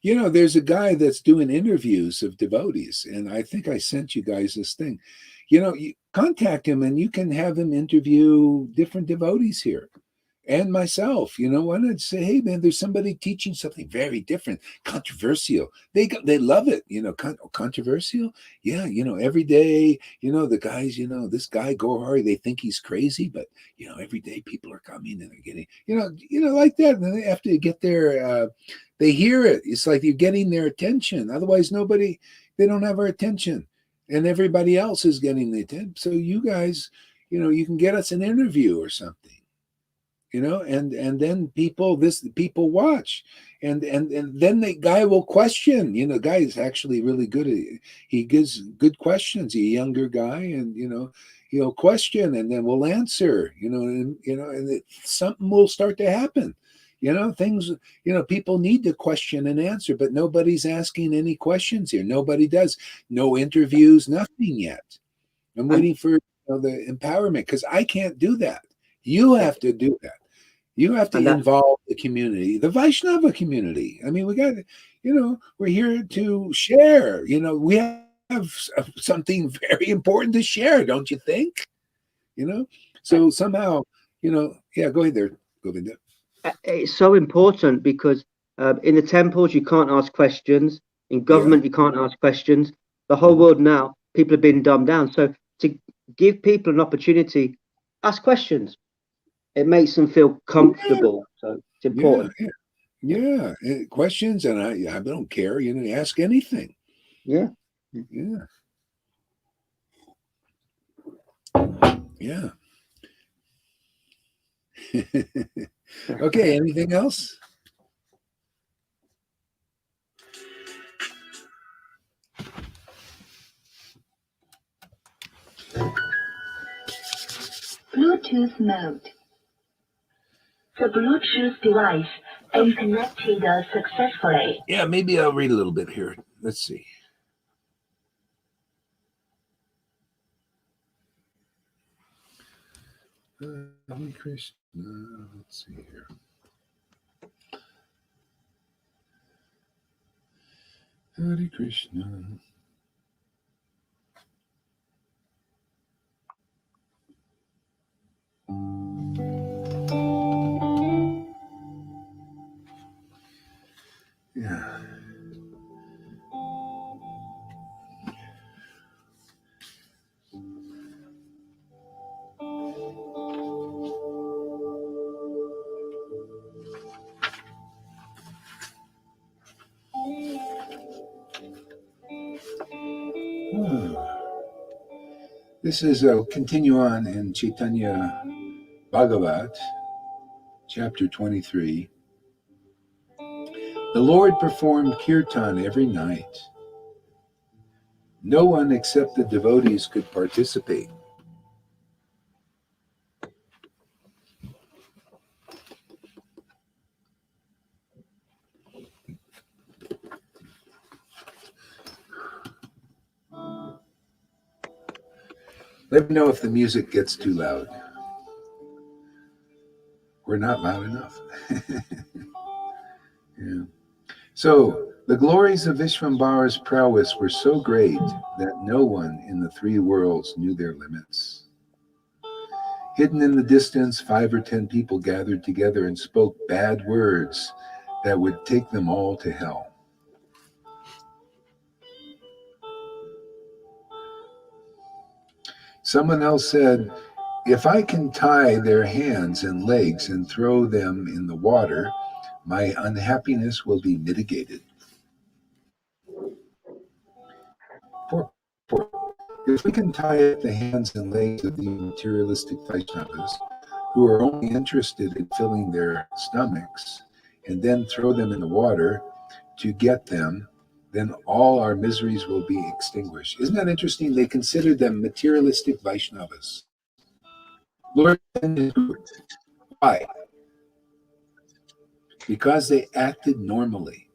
There's a guy that's doing interviews of devotees, and I think I sent you guys this thing. You contact him and you can have him interview different devotees here and myself. Why not say, hey man, there's somebody teaching something very different, controversial. They love it. Controversial. Yeah. Every day, the guys, this guy Gohari, they think he's crazy, but every day people are coming and they're getting, like that. And then after you get there, they hear it. It's like you're getting their attention. Otherwise, they don't have our attention. and everybody else is getting the attention. So you guys, you can get us an interview or something, and then people watch, and then the guy will question. The guy is actually really good at it. He gives good questions. He's a younger guy, and he'll question, and then we'll answer. And something will start to happen. Things. People need to question and answer, but nobody's asking any questions here. Nobody does. No interviews. Nothing yet. I'm waiting for the empowerment, because I can't do that. You have to do that. You have to involve the community, the Vaishnava community. I mean, we got, we're here to share. We have something very important to share, don't you think? So somehow, yeah, go ahead there, Govinda. It's so important because in the temples, you can't ask questions. In government, you can't ask questions. The whole world now, people are being dumbed down. So to give people an opportunity, ask questions. It makes them feel comfortable. So it's important. Yeah. Questions, and I don't care. Ask anything. Yeah. Okay. Anything else? Bluetooth mode. The Bluetooth device is connected successfully. Yeah, maybe I'll read a little bit here. Let's see. Hare Krishna. Let's see here. Hare Krishna. Yeah. This is continue on in Chaitanya Bhagavat, chapter 23. The Lord performed kirtan every night. No one except the devotees could participate. Let me know if the music gets too loud. We're not loud enough. Yeah. So, the glories of Vishvambara's prowess were so great that no one in the three worlds knew their limits. Hidden in the distance, 5 or 10 people gathered together and spoke bad words that would take them all to hell. Someone else said, "If I can tie their hands and legs and throw them in the water, my unhappiness will be mitigated." Poor. If we can tie up the hands and legs of the materialistic Vaishnavas, who are only interested in filling their stomachs, and then throw them in the water to get them, then all our miseries will be extinguished. Isn't that interesting? They consider them materialistic Vaishnavas. Lord, why? Because they acted normally.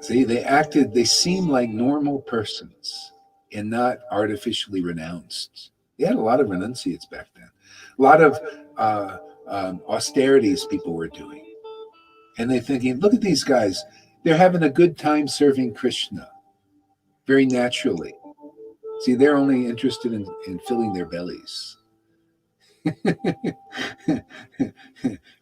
See, they seem like normal persons and not artificially renounced. They had a lot of renunciates back then. A lot of austerities people were doing. And they're thinking, look at these guys. They're having a good time serving Krishna very naturally. See, they're only interested in filling their bellies.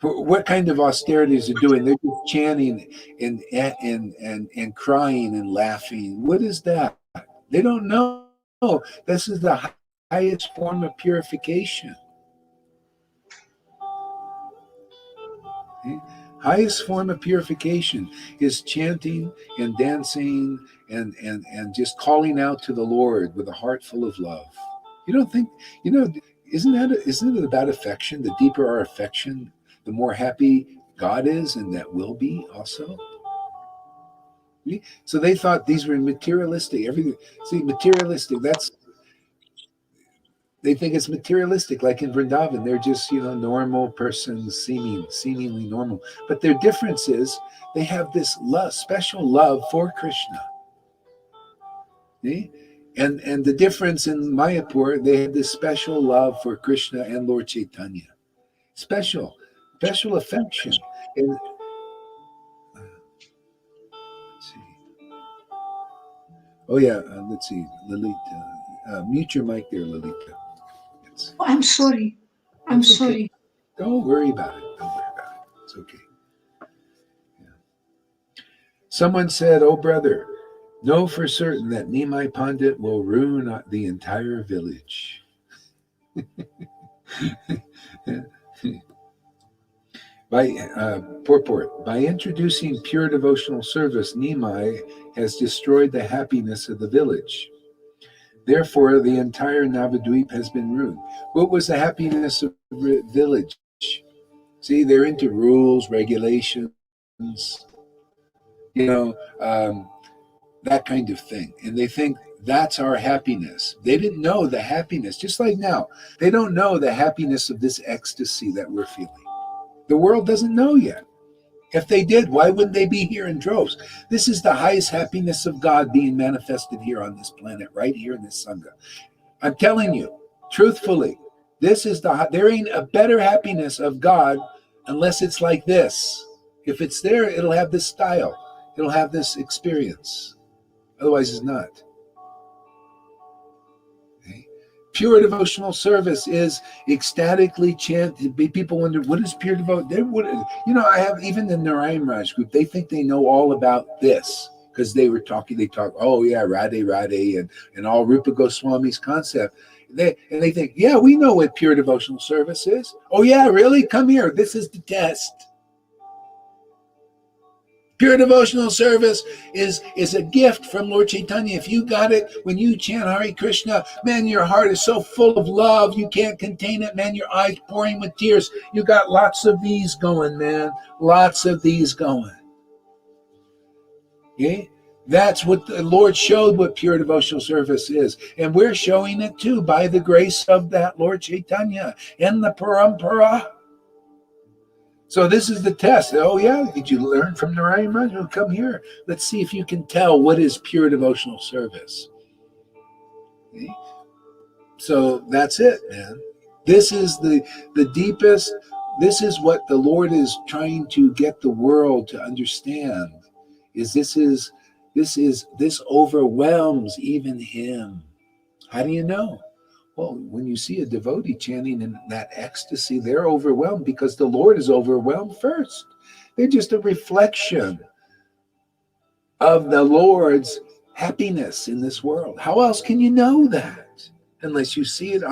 What kind of austerities are doing? They're just chanting and crying and laughing. What is that? They don't know. This is the highest form of purification. Highest form of purification is chanting and dancing and just calling out to the Lord with a heart full of love. You don't think, isn't it about affection? The deeper our affection, the more happy God is, and that will be also. So they thought these were materialistic. Everything, see, materialistic. They think it's materialistic, like in Vrindavan. They're just normal persons, seemingly normal. But their difference is they have this love, special love for Krishna. See? And the difference in Mayapur, they had this special love for Krishna and Lord Chaitanya. Special affection. And let's see. Oh yeah, let's see, Lalita. Mute your mic there, Lalita. Oh, I'm sorry. I'm It's okay. sorry. Don't worry about it. It's okay. Yeah. Someone said, "Oh brother, know for certain that Nimai Pandit will ruin the entire village." Purport. By introducing pure devotional service, Nimai has destroyed the happiness of the village. Therefore, the entire Navadweep has been ruined. What was the happiness of the village? See, they're into rules, regulations, that kind of thing. And they think that's our happiness. They didn't know the happiness, just like now. They don't know the happiness of this ecstasy that we're feeling. The world doesn't know yet. If they did, why wouldn't they be here in droves? This is the highest happiness of God being manifested here on this planet, right here in this Sangha. I'm telling you, truthfully, there ain't a better happiness of God unless it's like this. If it's there, it'll have this style. It'll have this experience. Otherwise, it's not. Okay? Pure devotional service is ecstatically chanted. People wonder, what is pure devotion? I have even the Narayan Raj group, they think they know all about this because they talk, oh yeah, Radhe, and all Rupa Goswami's concept. They think, yeah, we know what pure devotional service is. Oh yeah, really? Come here. This is the test. Pure devotional service is a gift from Lord Chaitanya. If you got it when you chant Hare Krishna, man, your heart is so full of love, you can't contain it, man. Your eyes pouring with tears. You got lots of these going, man. Lots of these going. Okay? That's what the Lord showed what pure devotional service is. And we're showing it too by the grace of that Lord Chaitanya and the Parampara. So this is the test. Oh yeah, did you learn from Narayan Raj? Well, come here. Let's see if you can tell what is pure devotional service. Okay? So that's it, man. This is the deepest. This is what the Lord is trying to get the world to understand. This overwhelms even Him. How do you know? Well, when you see a devotee chanting in that ecstasy, they're overwhelmed because the Lord is overwhelmed first. They're just a reflection of the Lord's happiness in this world. How else can you know that? Unless you see it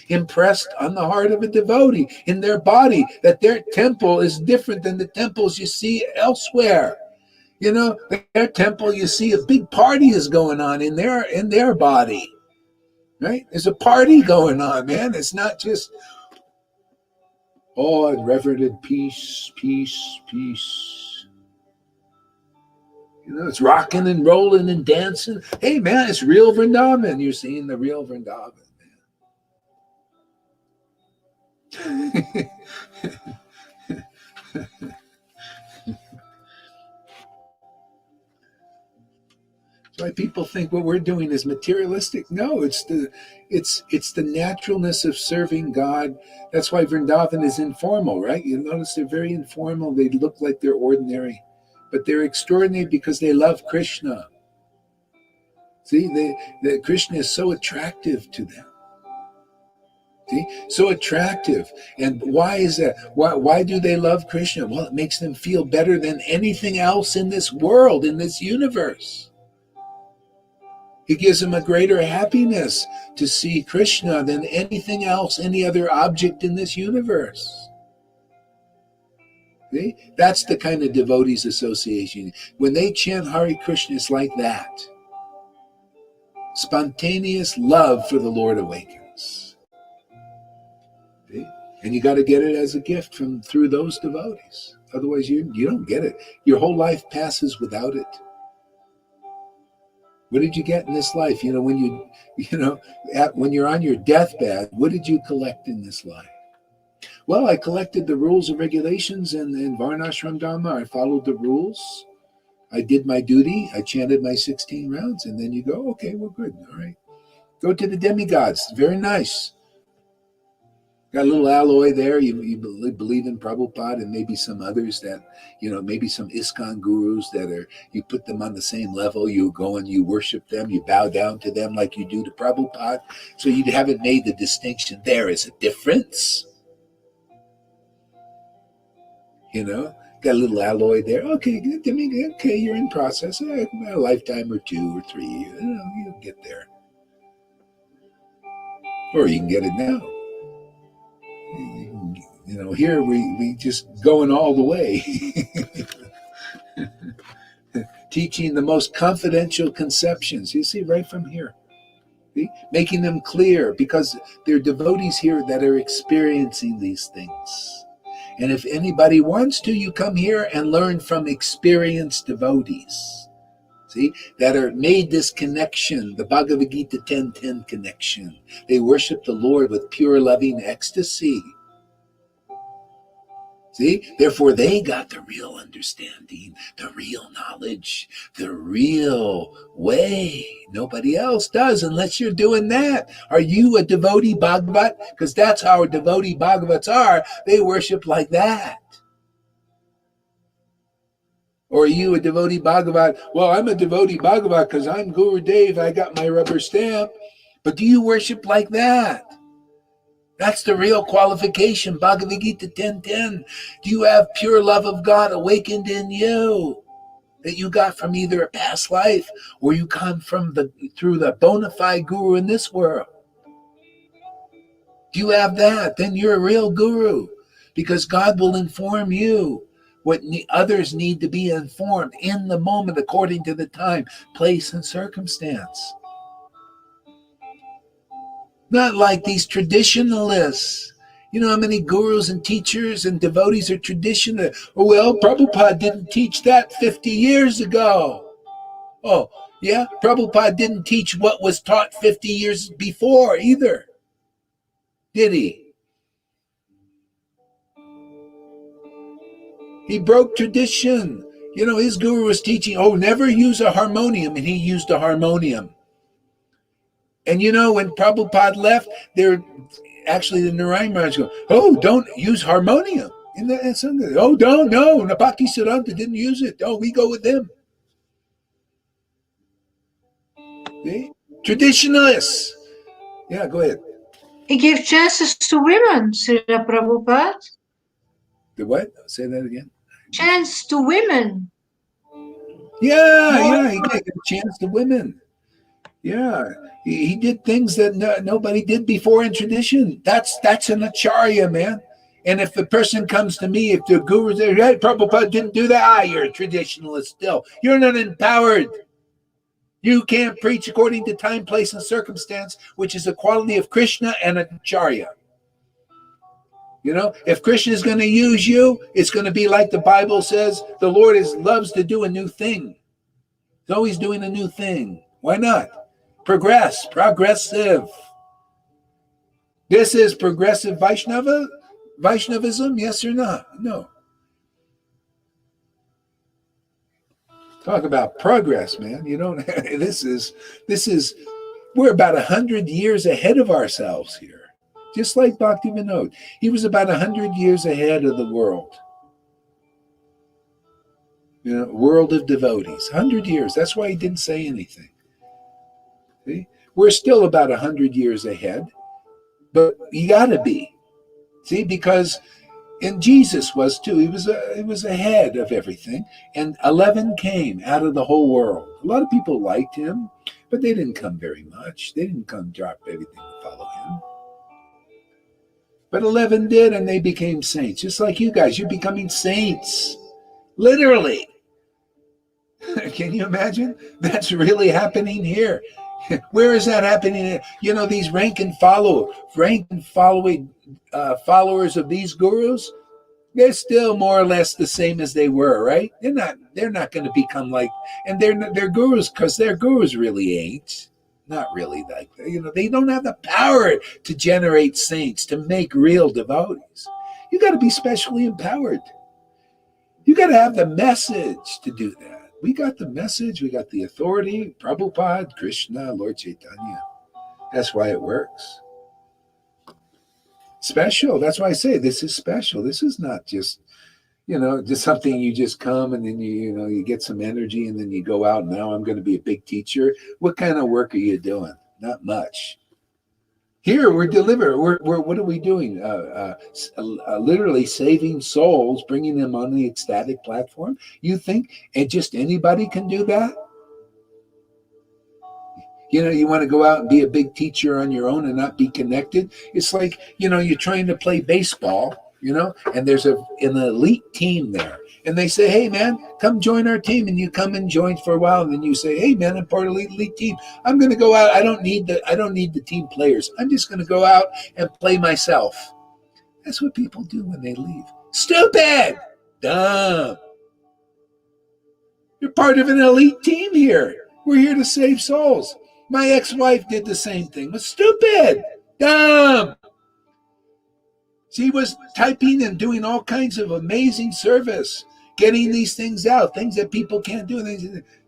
impressed on the heart of a devotee, in their body, that their temple is different than the temples you see elsewhere. Their temple, you see a big party is going on in their body. Right? There's a party going on, man. It's not just, reverend peace, peace, peace. It's rocking and rolling and dancing. Hey, man, it's real Vrindavan. You're seeing the real Vrindavan, man. Why people think what we're doing is materialistic. No, it's the naturalness of serving God. That's why Vrindavan is informal, right? You notice they're very informal. They look like they're ordinary, but they're extraordinary because they love Krishna. See, the Krishna is so attractive to them. See, so attractive. And why is that? Why do they love Krishna? Well, it makes them feel better than anything else in this world, in this universe. It gives them a greater happiness to see Krishna than anything else, any other object in this universe. See? That's the kind of devotees association. When they chant Hare Krishna, it's like that. Spontaneous love for the Lord awakens. See? And you got to get it as a gift through those devotees. Otherwise, you don't get it. Your whole life passes without it. What did you get in this life? When you're on your deathbed, what did you collect in this life? Well, I collected the rules and regulations in Varnashram Dharma. I followed the rules. I did my duty. I chanted my 16 rounds. And then you go, okay, well, good. All right. Go to the demigods. Very nice. Got a little alloy there. You believe in Prabhupada and maybe some others that, maybe some ISKCON gurus that you put them on the same level. You go and you worship them. You bow down to them like you do to Prabhupada. So you haven't made the distinction. There is a difference. Got a little alloy there. Okay, okay, you're in process. A lifetime or 2 or 3. You'll get there. Or you can get it now. Here we just going all the way. Teaching the most confidential conceptions. You see, right from here. See? Making them clear, because there are devotees here that are experiencing these things. And if anybody wants to, you come here and learn from experienced devotees. See, that are made this connection, the Bhagavad Gita 10:10 connection. They worship the Lord with pure loving ecstasy. See, therefore they got the real understanding, the real knowledge, the real way. Nobody else does unless you're doing that. Are you a devotee Bhagavat? Because that's how devotee Bhagavats are. They worship like that. Or are you a devotee Bhagavat? Well, I'm a devotee Bhagavat because I'm Guru Dev. I got my rubber stamp. But do you worship like that? That's the real qualification. Bhagavad Gita 10:10. Do you have pure love of God awakened in you that you got from either a past life or you come through the bona fide guru in this world? Do you have that? Then you're a real guru, because God will inform you what others need to be informed in the moment according to the time, place, and circumstance. Not like these traditionalists. You know how many gurus and teachers and devotees are traditional? Oh, well, Prabhupada didn't teach that 50 years ago. Oh, yeah, Prabhupada didn't teach what was taught 50 years before either. Did he? He broke tradition. His guru was teaching, never use a harmonium, and he used a harmonium. And when Prabhupada left, the Narayan Maharaj go, don't use harmonium. No, Napaki Siddhanta didn't use it. We go with them. See? Traditionalists. Yeah, go ahead. He gave chances to women, Srila Prabhupada. The what? Say that again. Chance to women. Yeah, he gave a chance to women. Yeah, he did things that nobody did before in tradition. That's an acharya, man. And if the person comes to me, if the guru says, hey, Prabhupada didn't do that, you're a traditionalist still. You're not empowered. You can't preach according to time, place, and circumstance, which is a quality of Krishna and acharya. If Krishna is going to use you, it's going to be like the Bible says, the Lord loves to do a new thing. He's always doing a new thing. Why not? Progressive. This is progressive Vaishnavism, yes or no? No. Talk about progress, man. This is, we're about 100 years ahead of ourselves here. Just like Bhakti Vinod. He was about 100 years ahead of the world. World of devotees. 100 years. That's why he didn't say anything. See? We're still about 100 years ahead, but you got to be. See, because Jesus was too. He was ahead of everything. And 11 came out of the whole world. A lot of people liked him, but they didn't come very much. They didn't come drop everything to follow him. But 11 did, and they became saints. Just like you guys, you're becoming saints. Literally. Can you imagine? That's really happening here. Where is that happening? You know, these rank and following followers of these gurus, they're still more or less the same as they were, right? They're not going to become like, and they're gurus because their gurus really ain't. Not really like that. You know, they don't have the power to generate saints, to make real devotees. You got to be specially empowered. You got to have the message to do that. We got the message. We got the authority. Prabhupada, Krishna, Lord Chaitanya. That's why it works. Special. That's why I say this is special. This is not just, just something you just come and then you get some energy and then you go out. Now I'm going to be a big teacher. What kind of work are you doing? Not much. Here we're delivering. We're what are we doing? Literally saving souls, bringing them on the ecstatic platform. You think, and just anybody can do that? You want to go out and be a big teacher on your own and not be connected. It's like, you're trying to play baseball, and there's an elite team there. And they say, hey, man, come join our team. And you come and join for a while. And then you say, hey, man, I'm part of the elite team. I'm going to go out. I don't need the team players. I'm just going to go out and play myself. That's what people do when they leave. Stupid. Dumb. You're part of an elite team here. We're here to save souls. My ex-wife did the same thing. It was stupid. Dumb. She was typing and doing all kinds of amazing service, getting these things out, things that people can't do,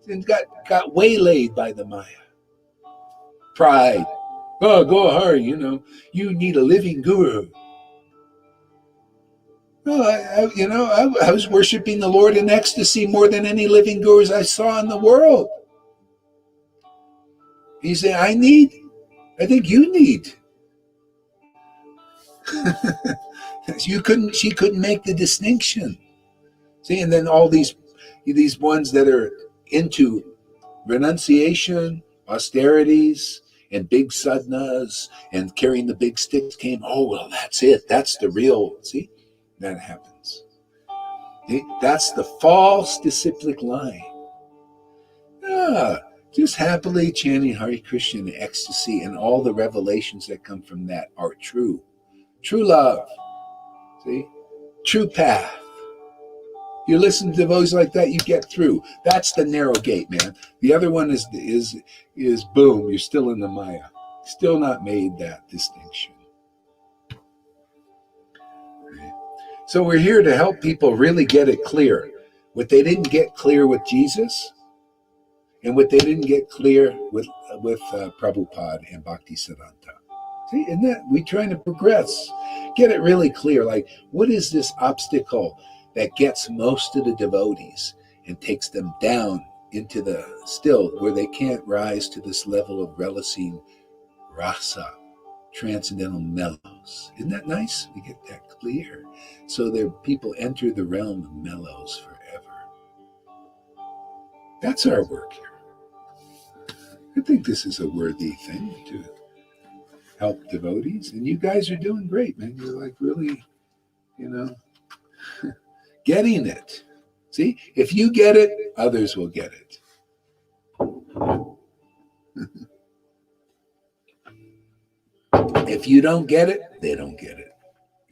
and got waylaid by the Maya. Pride. Oh, go hard, you need a living guru. Well, I was worshiping the Lord in ecstasy more than any living gurus I saw in the world. He said, I think you need. She couldn't make the distinction. See, and then all these ones that are into renunciation, austerities, and big sadhanas, and carrying the big sticks came, oh, well, that's it. That's the real, see? That happens. See? That's the false disciplic line. Just happily chanting Hare Krishna in ecstasy, and all the revelations that come from that are true. True love. See? True path. You listen to devotees like that, you get through. That's the narrow gate, man. The other one is boom, you're still in the Maya. Still not made that distinction. Right? So we're here to help people really get it clear. What they didn't get clear with Jesus, and what they didn't get clear with Prabhupada and Bhaktisiddhanta. See, and that we're trying to progress, get it really clear. Like, what is this obstacle that gets most of the devotees and takes them down into the still where they can't rise to this level of relising rasa, transcendental mellows? Isn't that nice? We get that clear. So there people enter the realm of mellows forever. That's our work here. I think this is a worthy thing to help devotees. And you guys are doing great, man. You're like really, getting it. See, if you get it, others will get it. If you don't get it, they don't get it.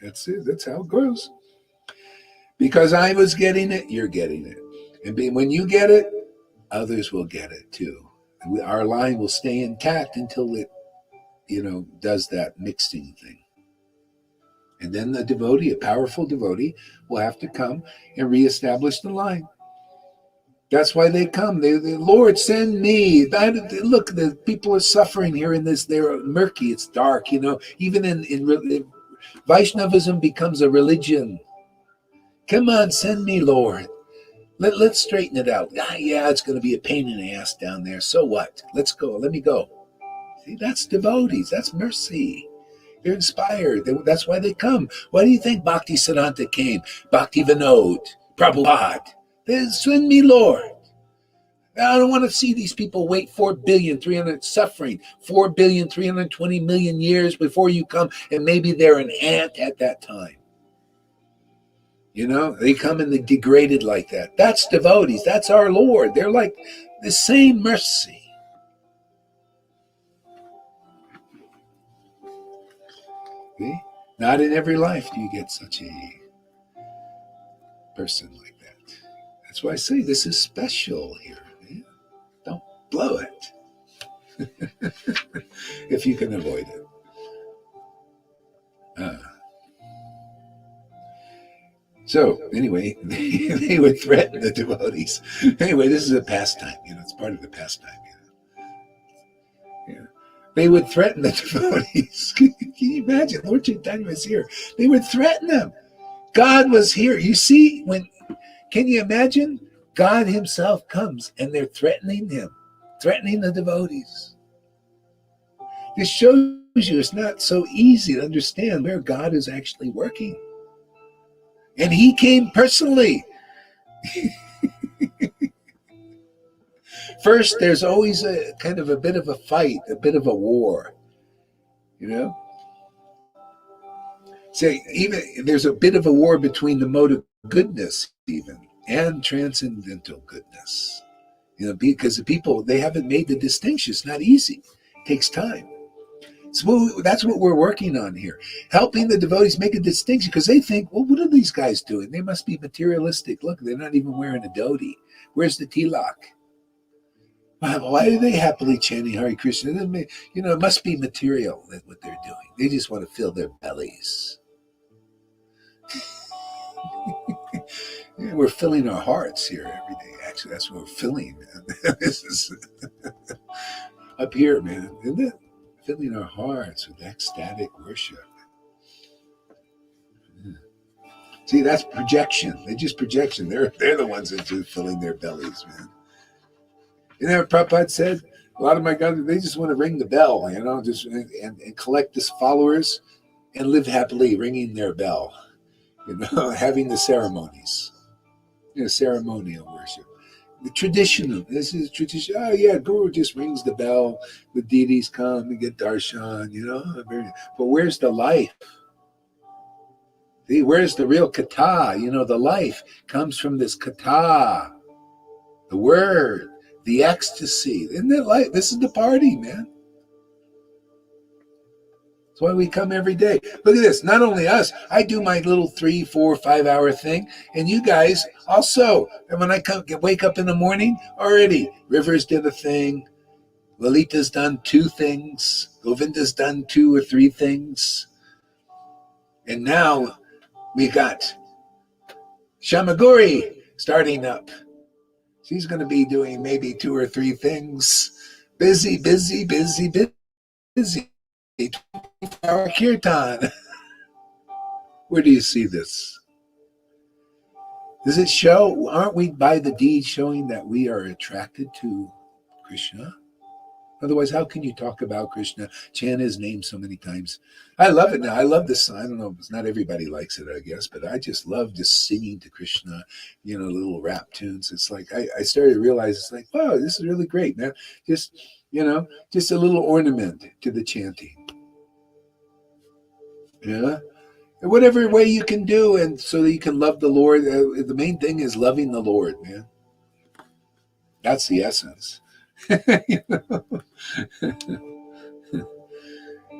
That's it. That's how it goes. Because I was getting it, you're getting it. And when you get it, others will get it too. Our line will stay intact until it, does that mixing thing. And then the devotee, a powerful devotee, will have to come and reestablish the line. That's why they come. They Lord, send me. Look, the people are suffering here in this. They're murky. It's dark. Even in Vaishnavism becomes a religion. Come on, send me, Lord. Let's straighten it out. Yeah, it's going to be a pain in the ass down there. So what? Let's go. Let me go. See, that's devotees. That's mercy. They're inspired. That's why they come. Why do you think Bhaktisiddhanta came? Bhakti Vinod, Prabhupada. Send me, Lord. I don't want to see these people wait 4,300,000,000 suffering, 4,320,000,000 years before you come, and maybe they're an ant at that time. You know, they come and they degraded like that. That's devotees. That's our Lord. They're like the same mercy. See? Not in every life do you get such a person like that. That's why I say this is special here. Man. Don't blow it if you can avoid it. So anyway, they would threaten the devotees. Anyway, this is a pastime. You know, it's part of the pastime. Yeah. They would threaten the devotees. Can you imagine? Lord Chaitanya was here. They would threaten them. God was here. You see, can you imagine? God himself comes and they're threatening him, threatening the devotees. This shows you it's not so easy to understand where God is actually working. And he came personally. First, there's always a kind of a bit of a fight, a bit of a war, you know? So even there's a bit of a war between the mode of goodness even and transcendental goodness. You know, because the people, they haven't made the distinction. It's not easy. It takes time. So that's what we're working on here, helping the devotees make a distinction, because they think, well, what are these guys doing? They must be materialistic. Look, they're not even wearing a dhoti. Where's the tilak? Why are they happily chanting Hare Krishna? You know, it must be material, what they're doing. They just want to fill their bellies. We're filling our hearts here every day. Actually, that's what we're filling. This is up here, man, isn't it? Filling our hearts with ecstatic worship. See, that's projection. They're just projection. They're the ones that are filling their bellies, man. You know what Prabhupada said? A lot of my guys, they just want to ring the bell, you know, just and collect the followers and live happily ringing their bell, you know, having the ceremonies, you know, ceremonial worship. The traditional, this is tradition. Oh yeah, Guru just rings the bell. The deities come and get darshan, you know. But where's the life? See, where's the real kata? You know, the life comes from this kata, the word, the ecstasy. Isn't it like this is the party, man? That's why we come every day. Look at this. Not only us, I do my little 3, 4, 5 hour thing, and you guys also. And when I wake up in the morning, already Rivers did a thing, Lalita's done 2 things, Govinda's done 2 or 3 things, and now we got Shamaguri starting up. She's going to be doing maybe 2 or 3 things. Busy, busy, busy, busy. 24-hour kirtan. Where do you see this? Does it show, aren't we by the deed showing that we are attracted to Krishna? Otherwise, how can you talk about Krishna, chant his name so many times? I love it now. I love this. I don't know, not everybody likes it, I guess, but I just love just singing to Krishna, you know, little rap tunes. It's like, I started to realize, it's like, wow, this is really great, man. Just, you know, just a little ornament to the chanting. Yeah. In whatever way you can do, and so that you can love the Lord. The main thing is loving the Lord, man. That's the essence. You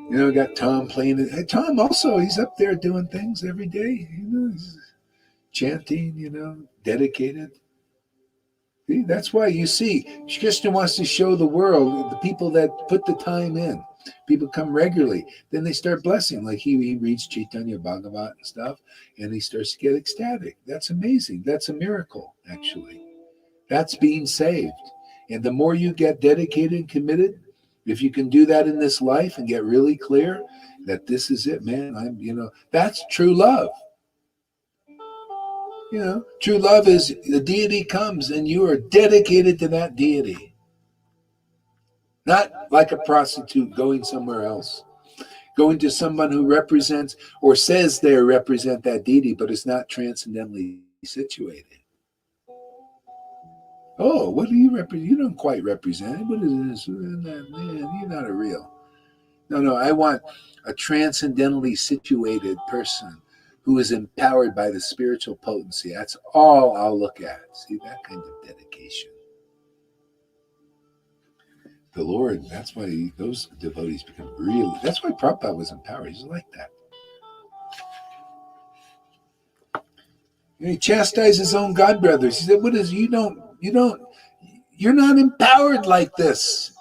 know, got Tom playing it. Hey, Tom also, he's up there doing things every day. You know, he's chanting, you know, dedicated. See, that's why you see, Krishna wants to show the world, the people that put the time in. People come regularly. Then they start blessing. Like he reads Chaitanya Bhagavat and stuff, and he starts to get ecstatic. That's amazing. That's a miracle, actually. That's being saved. And the more you get dedicated and committed, if you can do that in this life and get really clear that this is it, man, that's true love. You know, true love is the deity comes and you are dedicated to that deity. Not like a prostitute going somewhere else, going to someone who represents or says they represent that deity, but is not transcendently situated. Oh, what do you represent? You don't quite represent it. What is this? Man, you're not a real. No, I want a transcendentally situated person who is empowered by the spiritual potency. That's all I'll look at. See, that kind of dedication. The Lord, that's why those devotees become really, that's why Prabhupada was empowered. He's like that. He chastised his own God brothers. He said, what is, you're not empowered like this.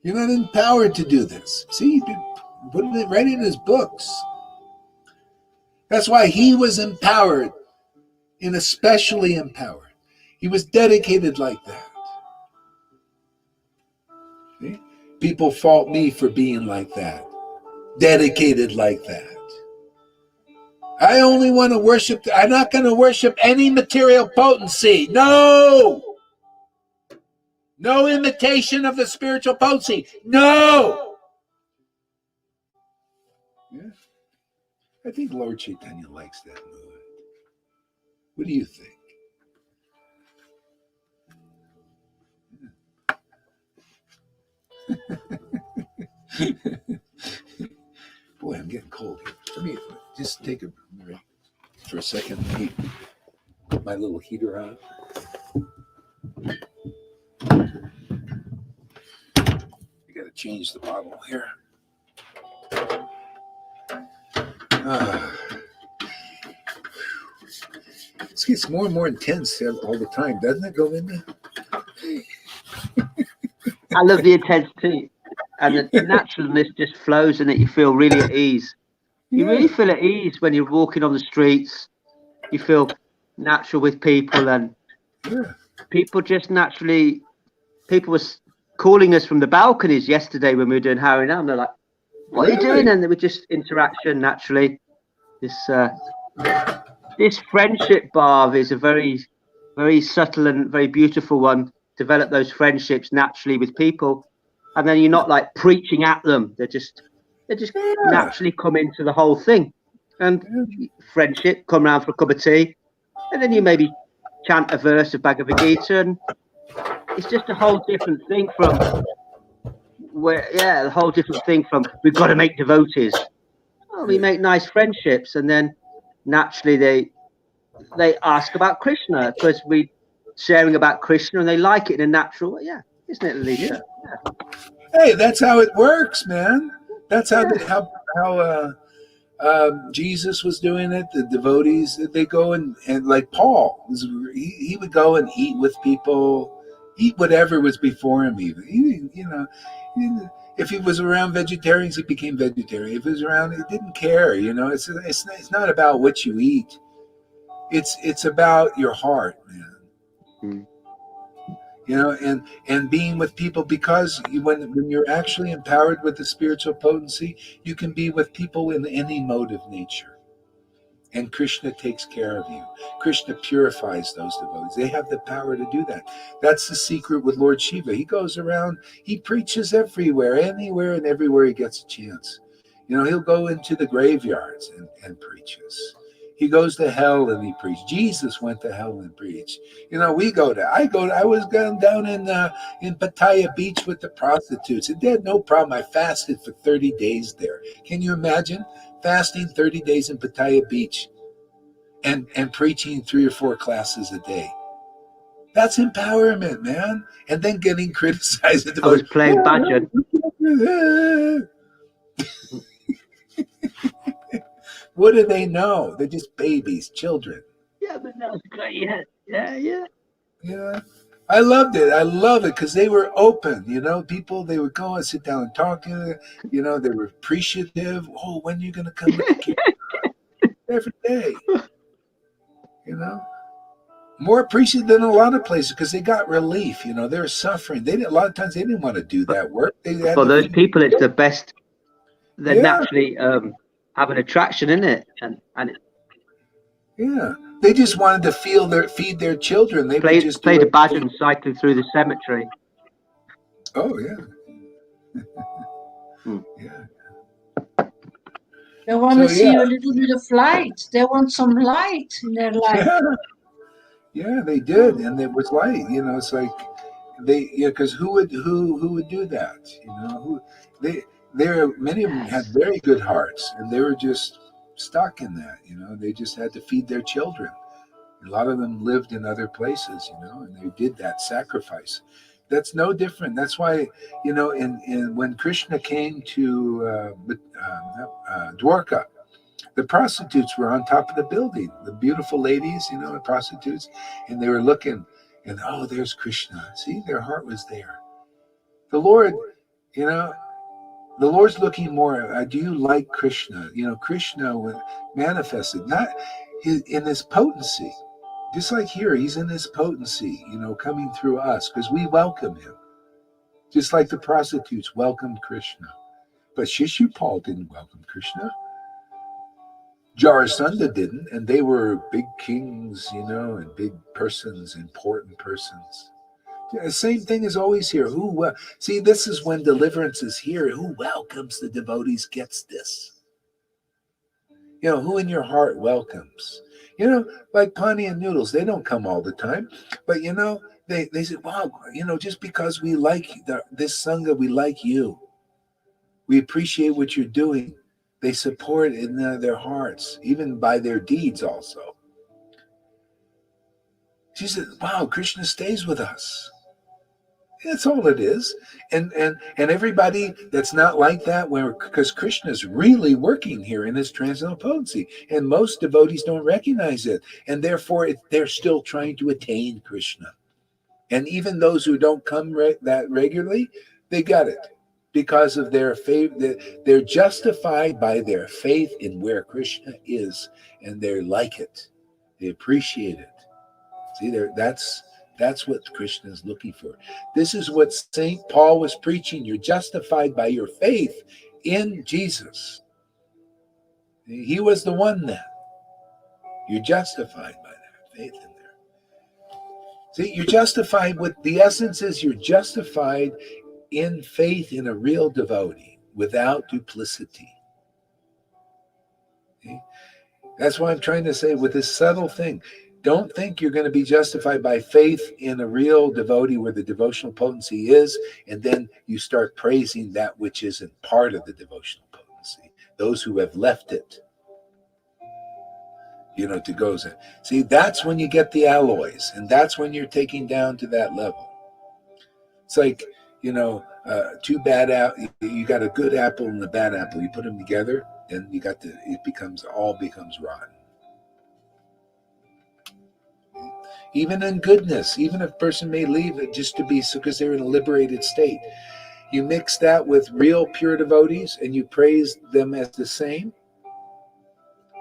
You're not empowered to do this. See, he put it right in his books. That's why he was empowered, and especially empowered. He was dedicated like that. See? People fault me for being like that, dedicated like that. I only want to worship, I'm not going to worship any material potency. No! No imitation of the spiritual potency. No! Yeah. I think Lord Chaitanya likes that mood. What do you think? Boy, I'm getting cold here. Let me just take a break for a second. Let me put my little heater on. I got to change the bottle here. This gets more and more intense all the time, doesn't it, Govinda? I love the intensity, and the naturalness just flows in it. You feel really at ease. You really feel at ease when you're walking on the streets. You feel natural with people, and people just naturally. People were calling us from the balconies yesterday when we were doing Harinam. They're like, "What are you doing?" And there was just interaction naturally. This friendship bar is a very, very subtle and very beautiful one. Develop those friendships naturally with people, and then you're not like preaching at them. They just naturally come into the whole thing, and friendship, come around for a cup of tea, and then you maybe chant a verse of Bhagavad Gita, and it's just a whole different thing from we've got to make devotees. Oh, we make nice friendships, and then naturally they ask about Krishna because we sharing about Krishna, and they like it in a natural way. Yeah, isn't it, Alicia? Yeah. Hey, that's how it works, man. That's how Jesus was doing it. The devotees, they go and like Paul, he would go and eat with people, eat whatever was before him. Even if he was around vegetarians, he became vegetarian. If he was around, he didn't care. It's not about what you eat. It's about your heart, man. And being with people, because when you're actually empowered with the spiritual potency, you can be with people in any mode of nature. And Krishna takes care of you. Krishna purifies those devotees. They have the power to do that. That's the secret with Lord Shiva. He goes around, he preaches everywhere, anywhere and everywhere he gets a chance. He'll go into the graveyards and preaches. He goes to hell and he preached. Jesus went to hell and preached. I was going down in Pattaya Beach with the prostitutes. It had no problem. I fasted for 30 days there. Can you imagine fasting 30 days in Pattaya Beach and preaching 3 or 4 classes a day? That's empowerment, man. And then getting criticized. I was playing bhajan. What do they know? They're just babies, children. Yeah, but that was great. Yeah. I loved it. I love it because they were open. People, they would go and sit down and talk. They were appreciative. Oh, when are you going to come with the kids? Every day. More appreciative than a lot of places because they got relief. They were suffering. A lot of times they didn't want to do that work. For those people, it's the best. They're naturally have an attraction in it, and they just wanted to feed their children. They played just a bhajan cycling through the cemetery. Oh yeah. They want to see a little bit of light. They want some light in their life. Yeah, they did, and it was light. It's like because who would do that? They many of them had very good hearts, and they were just stuck in that. They just had to feed their children. A lot of them lived in other places, and they did that sacrifice. That's no different. That's why, in when Krishna came to Dwarka, the prostitutes were on top of the building. The beautiful ladies, the prostitutes, and they were looking, and oh, there's Krishna. See, their heart was there. The Lord, you know, the Lord's looking more. Do you like Krishna? Krishna manifested not in his potency. Just like here, he's in his potency, coming through us because we welcome him. Just like the prostitutes welcomed Krishna. But Shishupal didn't welcome Krishna. Jarasandha didn't, and they were big kings, and big persons, important persons. The same thing is always here. See, this is when deliverance is here. Who welcomes the devotees gets this. Who in your heart welcomes? Like Pani and Noodles, they don't come all the time, but they say, wow, just because we like this Sangha, we like you. We appreciate what you're doing. They support in their hearts, even by their deeds also. She said, wow, Krishna stays with us. That's all it is. And everybody that's not like that, because Krishna's really working here in his transcendental potency, and most devotees don't recognize it, and therefore they're still trying to attain Krishna. And even those who don't come that regularly, they got it because of their faith. They're justified by their faith in where Krishna is, and they like it. They appreciate it. See, that's what Krishna is looking for. This is what St. Paul was preaching. You're justified by your faith in Jesus. He was the one then. You're justified by that faith in there. See, you're justified with the essence is you're justified in faith in a real devotee without duplicity. Okay? That's why I'm trying to say with this subtle thing. Don't think you're going to be justified by faith in a real devotee where the devotional potency is, and then you start praising that which isn't part of the devotional potency, those who have left it, to go. See, that's when you get the alloys, and that's when you're taking down to that level. It's like, two bad apples, you got a good apple and a bad apple, you put them together, and it becomes rotten. Even in goodness, even if a person may leave it just to be because they're in a liberated state, you mix that with real pure devotees and you praise them as the same.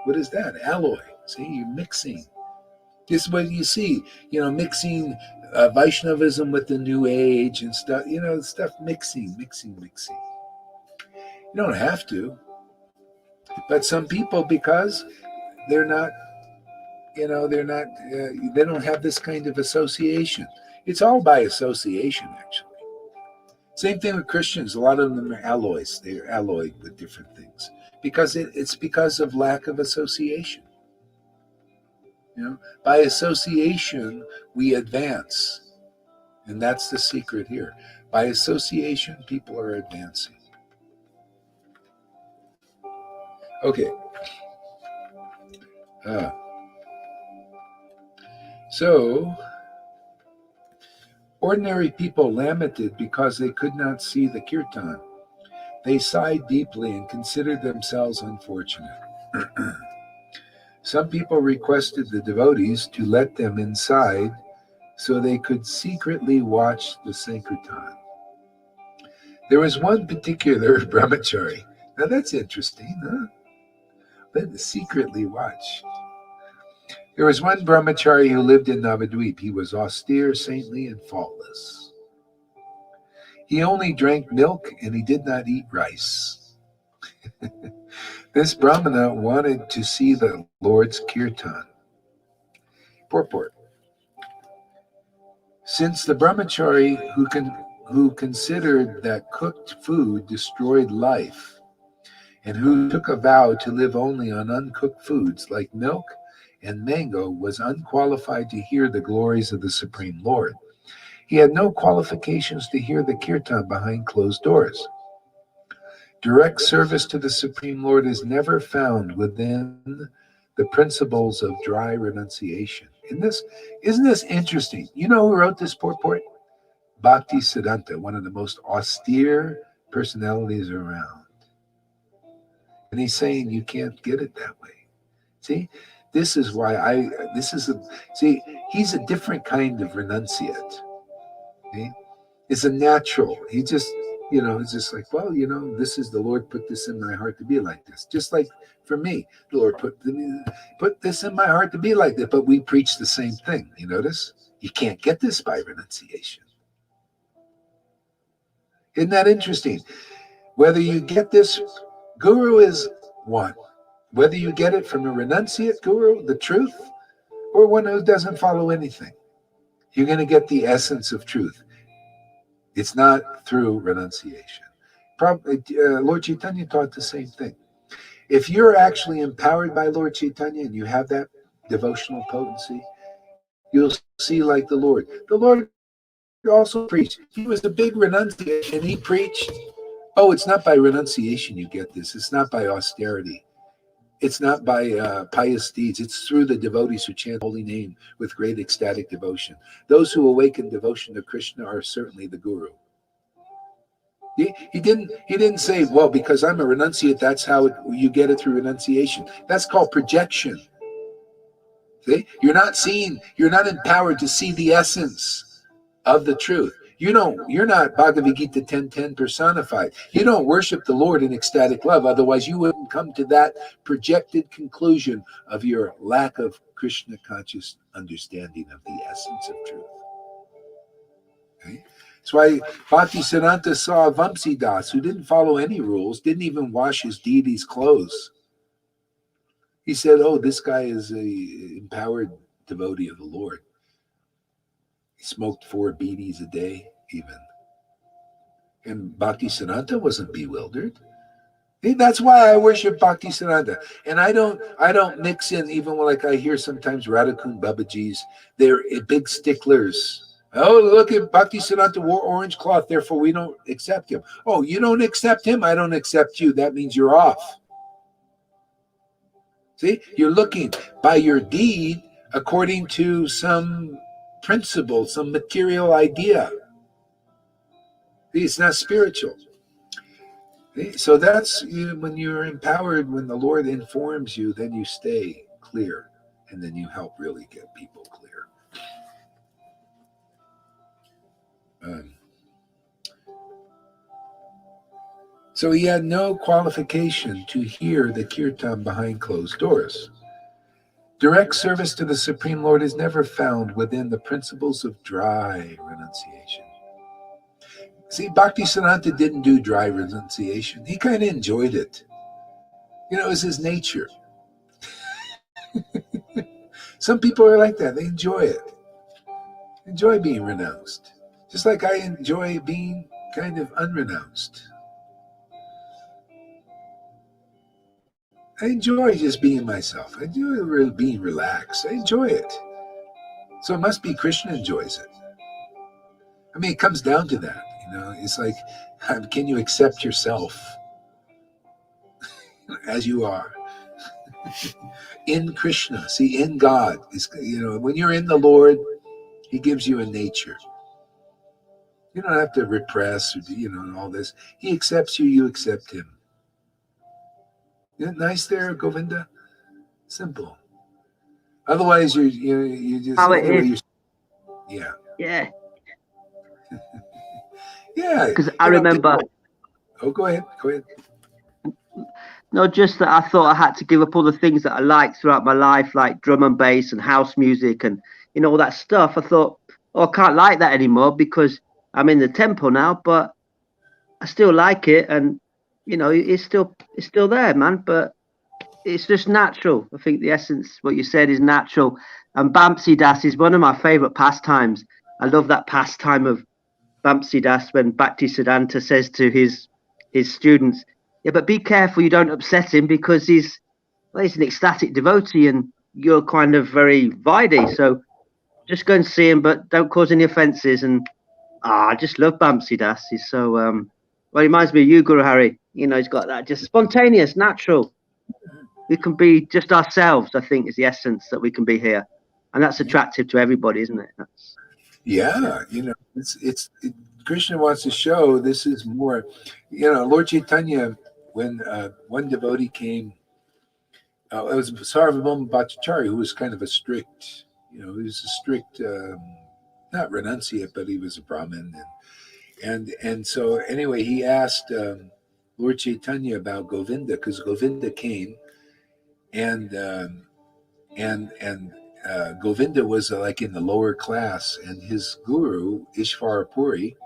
What is that? Alloy. See, you're mixing. This is what you see, mixing Vaishnavism with the New Age and stuff, stuff mixing. You don't have to. But some people, because they're not, they don't have this kind of association. It's all by association, actually. Same thing with Christians. A lot of them are alloys. They're alloyed with different things because it's because of lack of association. By association, we advance. And that's the secret here. By association, people are advancing. Okay. So, ordinary people lamented because they could not see the kirtan. They sighed deeply and considered themselves unfortunate. Some people requested the devotees to let them inside so they could secretly watch the Sankirtan. There was one particular brahmachari. Now that's interesting, huh? But secretly watch. There was one brahmachari who lived in Navadvip. He was austere, saintly, and faultless. He only drank milk and he did not eat rice. This brahmana wanted to see the Lord's kirtan. Purport. Since the brahmachari who considered that cooked food destroyed life, and who took a vow to live only on uncooked foods like milk and mango was unqualified to hear the glories of the Supreme Lord. He had no qualifications to hear the kirtan behind closed doors. Direct service to the Supreme Lord is never found within the principles of dry renunciation. Isn't this interesting? You know who wrote this purport? Bhakti Siddhanta, one of the most austere personalities around. And he's saying you can't get it that way. See, this is why he's a different kind of renunciate. See? It's a natural. He just, it's just like, well, this is the Lord put this in my heart to be like this. Just like for me, the Lord put this in my heart to be like that. But we preach the same thing. You notice? You can't get this by renunciation. Isn't that interesting? Whether you get this, guru is one. Whether you get it from a renunciate guru, the truth, or one who doesn't follow anything, you're going to get the essence of truth. It's not through renunciation. Lord Chaitanya taught the same thing. If you're actually empowered by Lord Chaitanya and you have that devotional potency, you'll see like the Lord. The Lord also preached. He was a big renunciate, and he preached, oh, it's not by renunciation you get this. It's not by austerity. It's not by pious deeds. It's through the devotees who chant holy name with great ecstatic devotion. Those who awaken devotion to Krishna are certainly the guru. He didn't say, well, because I'm a renunciate, that's how you get it through renunciation. That's called projection. See? You're not empowered to see the essence of the truth. You're not Bhagavad Gita 10:10 personified. You don't worship the Lord in ecstatic love. Otherwise, you wouldn't come to that projected conclusion of your lack of Krishna conscious understanding of the essence of truth. Okay? That's why Bhakti Siddhanta saw Vamsi Das, who didn't follow any rules, didn't even wash his deity's clothes. He said, oh, this guy is a empowered devotee of the Lord. He smoked 4 bidis a day, even. And Bhakti Siddhanta wasn't bewildered. That's why I worship Bhakti Siddhanta. And I don't mix in, even like I hear sometimes Radhakund Babajis, they're big sticklers. Oh, look at Bhakti Siddhanta wore orange cloth, therefore we don't accept him. Oh, you don't accept him, I don't accept you. That means you're off. See, you're looking by your deed according to some principle, some material idea. See, it's not spiritual. See? So that's when you're empowered, when the Lord informs you, then you stay clear, and then you help really get people clear. So he had no qualification to hear the kirtan behind closed doors. Direct service to the Supreme Lord is never found within the principles of dry renunciation. See, Bhakti Siddhanta didn't do dry renunciation. He kind of enjoyed it. It was his nature. Some people are like that. They enjoy it. Enjoy being renounced. Just like I enjoy being kind of unrenounced. I enjoy just being myself. I enjoy being relaxed. I enjoy it. So it must be Krishna enjoys it. I mean, it comes down to that. It's like, can you accept yourself as you are? In Krishna, see, in God. When you're in the Lord, he gives you a nature. You don't have to repress or all this. He accepts you, you accept him. Isn't it nice there, Govinda? Simple. Otherwise, you just how it is. Yeah. Yeah. Yeah. Because I remember. Oh, go ahead. Not just that I thought I had to give up all the things that I liked throughout my life, like drum and bass and house music and all that stuff. I thought, I can't like that anymore because I'm in the temple now, but I still like it, and it's still there, man. But it's just natural. I think the essence, what you said, is natural. And Bamsi Das is one of my favorite pastimes. I love that pastime of Bamsi Das when Bhakti Siddhanta says to his students, yeah, but be careful you don't upset him because he's an ecstatic devotee, and you're kind of very vibey. So just go and see him, but don't cause any offences. And I just love Bamsi Das. He's so well, he reminds me of you, Guru Hari. You know, he's got that just spontaneous, natural. We can be just ourselves, I think, is the essence that we can be here. And that's attractive to everybody, isn't it? Yeah, you know, Krishna wants to show this is more, you know, Lord Chaitanya, when one devotee came, it was Sarvabhauma Bhattacharya, who was kind of a strict, you know, he was a strict, not renunciate, but he was a Brahmin. And so anyway, he asked Lord Chaitanya about Govinda, because Govinda came, and Govinda was like in the lower class, and his guru Ishvara Puri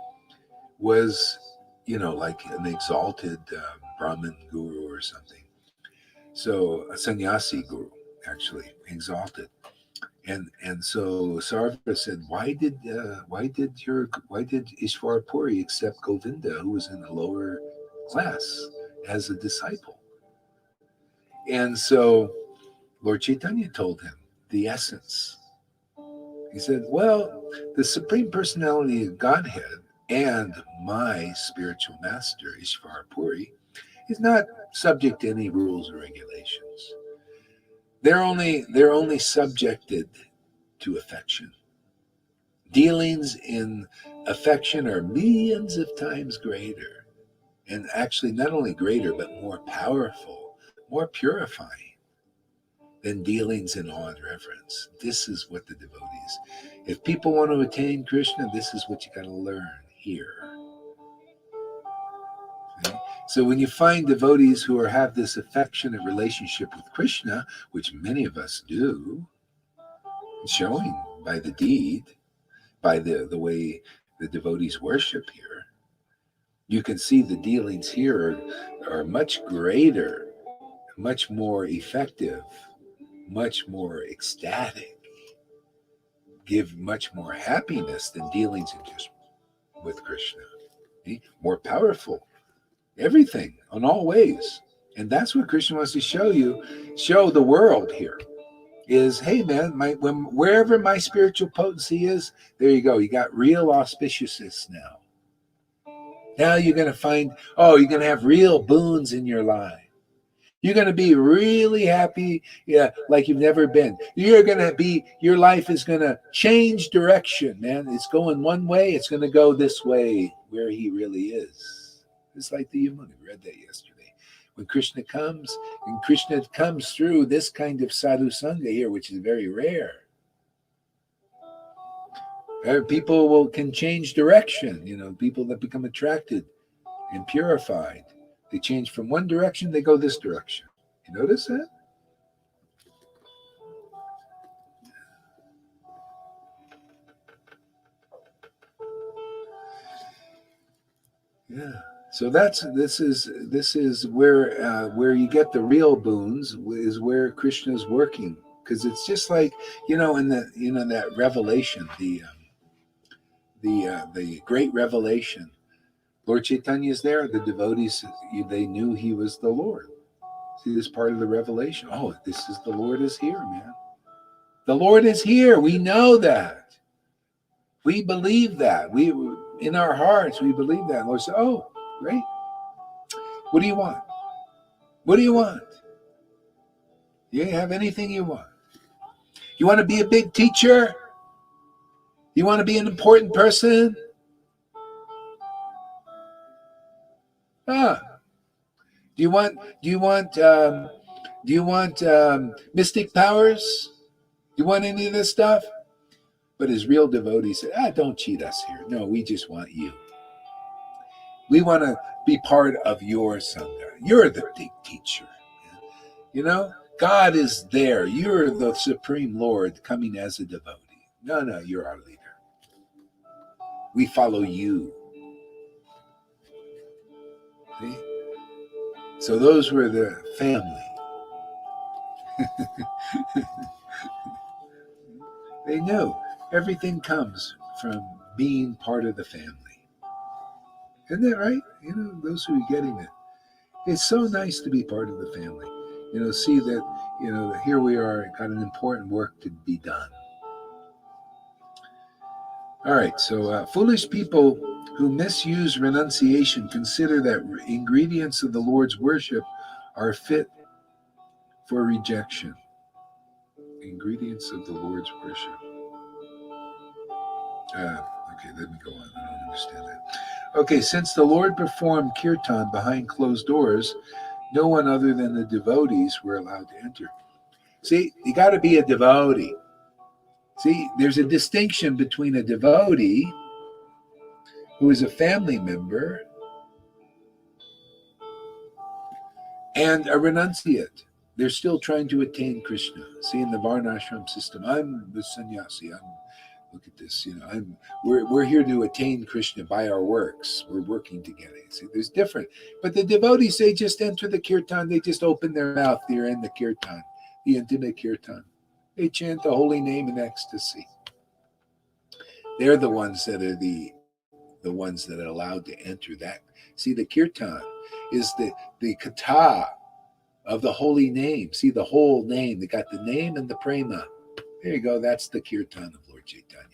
was, you know, like an exalted Brahmin guru or something. So a sannyasi guru, actually exalted. And so Sarva said, why did Ishvara Puri accept Govinda, who was in the lower class, as a disciple? And so Lord Chaitanya told him the essence. He said, well, the Supreme Personality of Godhead and my spiritual master, Ishvara Puri, is not subject to any rules or regulations. They're only subjected to affection. Dealings in affection are millions of times greater, and actually not only greater, but more powerful, more purifying than dealings in awe and reverence. This is what the devotees, if people want to attain Krishna, this is what you got to learn here. Okay? So when you find devotees who have this affectionate relationship with Krishna, which many of us do, showing by the deed, by the way the devotees worship here, you can see the dealings here are much greater, much more effective, much more ecstatic, give much more happiness than dealings in just with Krishna. More powerful, everything, in all ways. And that's what Krishna wants to show you, show the world here. Is, hey man, wherever my spiritual potency is, there you go. You got real auspiciousness now. Now you're going to find, you're going to have real boons in your life. You're going to be really happy, like you've never been. You're going to be, your life is going to change direction, man. It's going one way, it's going to go this way, where he really is. It's like the Yamuna. We read that yesterday. When Krishna comes, and Krishna comes through this kind of sadhu sangha here, which is very rare. People can change direction, people that become attracted and purified. They change from one direction, they go this direction. You notice that? Yeah. So this is where you get the real boons, is where Krishna is working, because it's just like in that revelation, the great revelation. Lord Chaitanya is there. The devotees, they knew he was the Lord. See, this part of the revelation. Oh, this is the Lord is here, man. The Lord is here. We know that. We believe that. We, in our hearts, we believe that. And Lord said, oh, great. What do you want? What do you want? You have anything you want. You want to be a big teacher? You want to be an important person? Do you want mystic powers? Do you want any of this stuff? But his real devotee said, don't cheat us here. No, we just want you. We want to be part of your sangha. You're the big teacher. God is there. You're the Supreme Lord coming as a devotee. No, you're our leader. We follow you. See? So those were the family. They knew everything comes from being part of the family. Isn't that right? Those who are getting it. It's so nice to be part of the family. see that, here we are, got an important work to be done. All right, so foolish people who misuse renunciation consider that ingredients of the Lord's worship are fit for rejection. Ingredients of the Lord's worship. Okay, let me go on. I don't understand that. Okay, since the Lord performed kirtan behind closed doors, no one other than the devotees were allowed to enter. See, you got to be a devotee. See, there's a distinction between a devotee who is a family member and a renunciate. They're still trying to attain Krishna. See, in the Varnashram system, I'm the sannyasi. Look at this. We're here to attain Krishna by our works. We're working together. See, there's different. But the devotees, they just enter the kirtan. They just open their mouth. They're in the kirtan, the intimate kirtan. They chant the holy name in ecstasy. They're the ones that are the ones that are allowed to enter that. See, the kirtan is the kata of the holy name. See, the whole name. They got the name and the prema. There you go. That's the kirtan of Lord Chaitanya.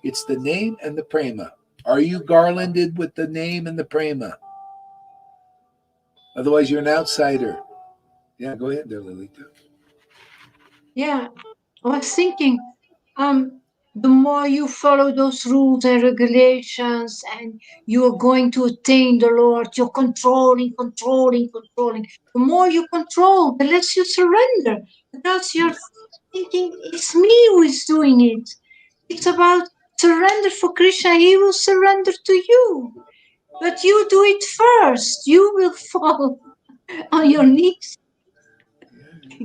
It's the name and the prema. Are you garlanded with the name and the prema? Otherwise, you're an outsider. Yeah, go ahead there, Lilita. Yeah, I was thinking, the more you follow those rules and regulations and you are going to attain the Lord, you're controlling. The more you control, the less you surrender, because you're thinking, it's me who is doing it. It's about surrender for Krishna. He will surrender to you. But you do it first. You will fall on your knees.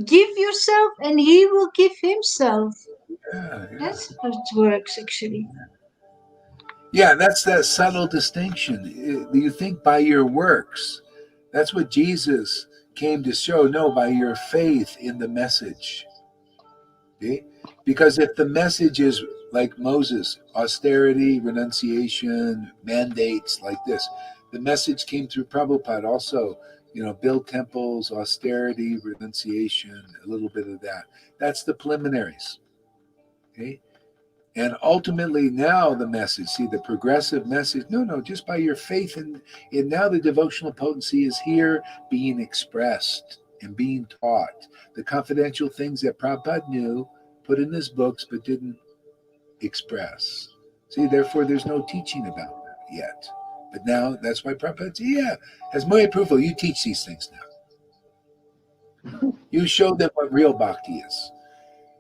Give yourself and he will give himself. Yeah. That's how it works, actually. Yeah, that's that subtle distinction. You think by your works. That's what Jesus came to show. No, by your faith in the message. Okay? Because if the message is like Moses, austerity, renunciation, mandates like this, the message came through Prabhupada also, build temples, austerity, renunciation, a little bit of that. That's the preliminaries. Okay? And ultimately now the message, see the progressive message, no, just by your faith in now the devotional potency is here being expressed and being taught. The confidential things that Prabhupada knew, put in his books, but didn't express. See, therefore there's no teaching about that yet. But now that's why Prabhupada said, as my approval, you teach these things now. You show them what real bhakti is.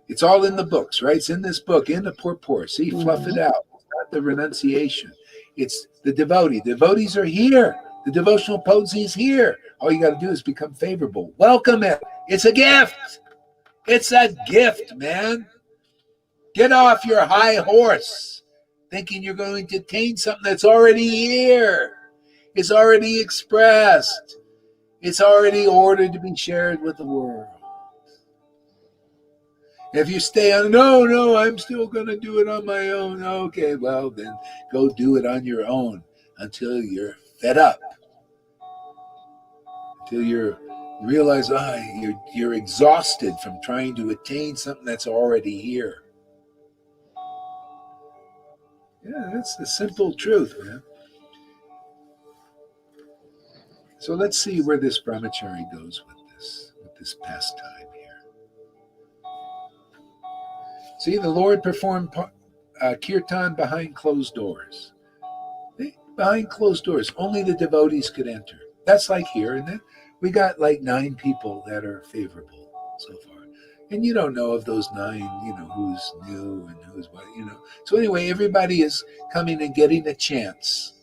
It's all in the books, right? It's in this book, in the purport. See, fluff it out. It's not the renunciation. It's the devotee. Devotees are here. The devotional potency is here. All you got to do is become favorable. Welcome it. It's a gift. It's a gift, man. Get off your high horse thinking you're going to attain something that's already here. It's already expressed. It's already ordered to be shared with the world. If you stay on, no, I'm still going to do it on my own. Okay, well, then go do it on your own until you're fed up. Until you realize, you're exhausted from trying to attain something that's already here. Yeah, that's the simple truth, man. So let's see where this brahmachari goes with this pastime here. See, the Lord performed kirtan behind closed doors. Behind closed doors, only the devotees could enter. That's like here, and then we got like 9 people that are favorable so far. And you don't know of those 9, who's new and who's what, So anyway, everybody is coming and getting a chance,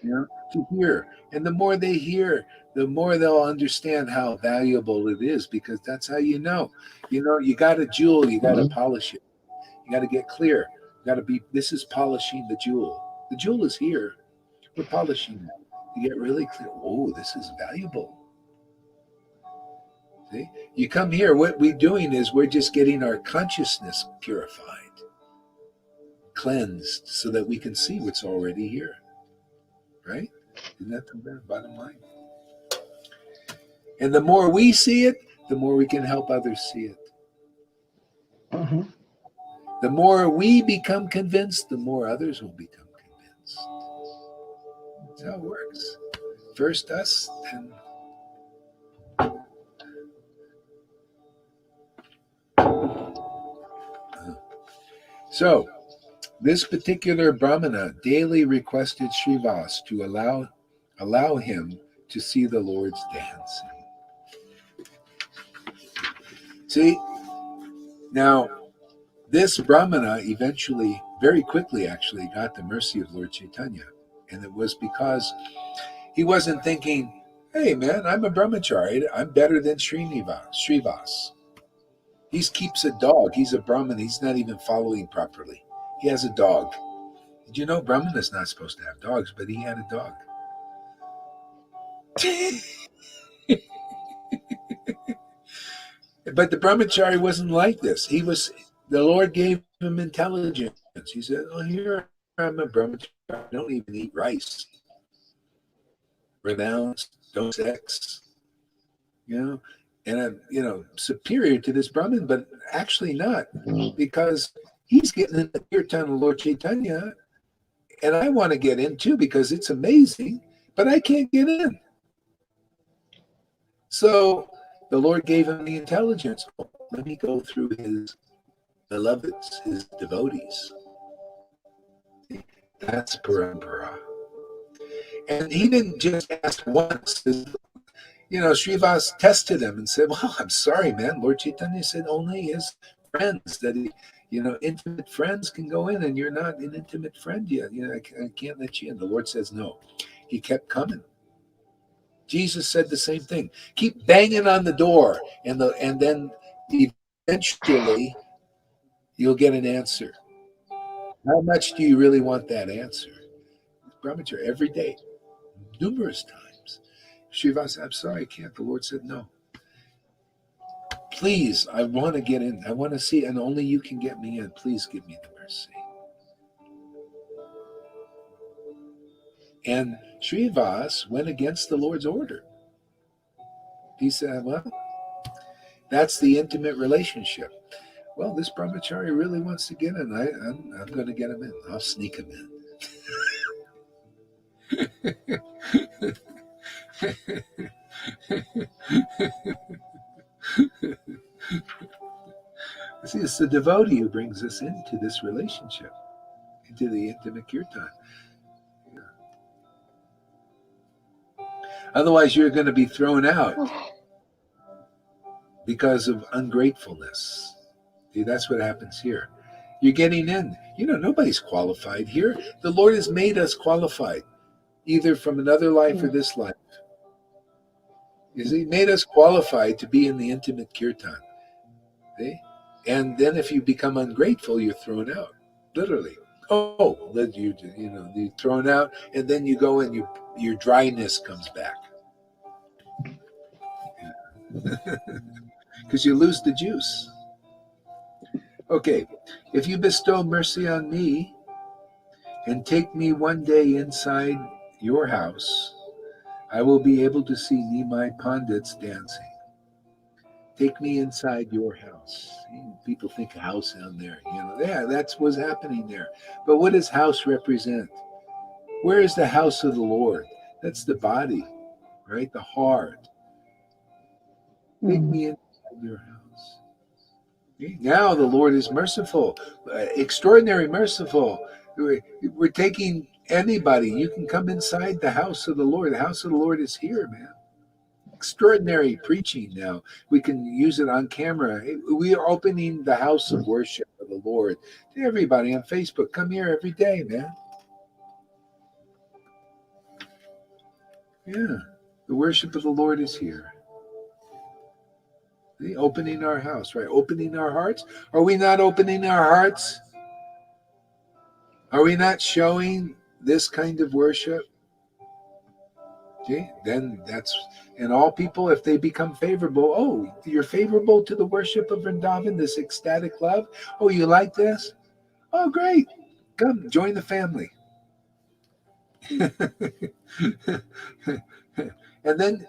to hear. And the more they hear, the more they'll understand how valuable it is, because that's how you know. You got a jewel, you got to polish it. You got to get clear. This is polishing the jewel. The jewel is here. We're polishing it. You get really clear. Oh, this is valuable. See? You come here, what we're doing is we're just getting our consciousness purified, cleansed, so that we can see what's already here. Right? Isn't that the bottom line? And the more we see it, the more we can help others see it. Mm-hmm. The more we become convinced, the more others will become convinced. That's how it works. First us, then. So, this particular Brahmana daily requested Srivas to allow him to see the Lord's dancing. See, now this Brahmana eventually, very quickly actually, got the mercy of Lord Chaitanya. And it was because he wasn't thinking, hey man, I'm a brahmachari, I'm better than Srivas. He keeps a dog, he's a Brahmin, he's not even following properly. He has a dog. Did you know Brahman is not supposed to have dogs, but he had a dog. But the brahmachari wasn't like this. The Lord gave him intelligence. He said, oh, here I'm a brahmachari. I don't even eat rice. Renounced, don't sex, and I'm, superior to this Brahmin, but actually not, because he's getting in the kirtan of Lord Chaitanya, and I want to get in too because it's amazing, but I can't get in. So the Lord gave him the intelligence. Let me go through his beloveds, his devotees. That's parampara. And he didn't just ask once. Srivas tested him and said, well, I'm sorry, man. Lord Chaitanya said only his friends, that intimate friends can go in, and you're not an intimate friend yet. I can't let you in. The Lord says no. He kept coming. Jesus said the same thing. Keep banging on the door, and then eventually you'll get an answer. How much do you really want that answer? Brahmachari every day, numerous times. Srivas, I'm sorry, I can't. The Lord said no. Please, I want to get in. I want to see, and only you can get me in. Please give me the mercy. And Srivas went against the Lord's order. He said, well, that's the intimate relationship. Well, this brahmachari really wants to get in. I'm going to get him in. I'll sneak him in. See, it's the devotee who brings us into this relationship, into the intimate kirtan. Otherwise, you're going to be thrown out because of ungratefulness. See, that's what happens here. You're getting in. Nobody's qualified here. The Lord has made us qualified, either from another life or this life. He made us qualified to be in the intimate kirtan. See? And then if you become ungrateful, you're thrown out, literally. You're thrown out, and then you go and your dryness comes back. Because you lose the juice. Okay, if you bestow mercy on me and take me one day inside your house, I will be able to see Nimai Pandits dancing. Take me inside your house. People think a house down there. Yeah, that's what's happening there. But what does house represent? Where is the house of the Lord? That's the body, right? The heart. Take me inside your house. Now the Lord is merciful, extraordinary merciful. We're taking anybody. You can come inside the house of the Lord. The house of the Lord is here, man. Extraordinary preaching now. We can use it on camera. We are opening the house of worship of the Lord to everybody on Facebook. Come here every day, man. Yeah, the worship of the Lord is here. See, opening our house, right? Opening our hearts. Are we not opening our hearts? Are we not showing this kind of worship? See, then and all people, if they become favorable, oh, you're favorable to the worship of Vrindavan, this ecstatic love. Oh, you like this? Oh, great. Come, join the family. And then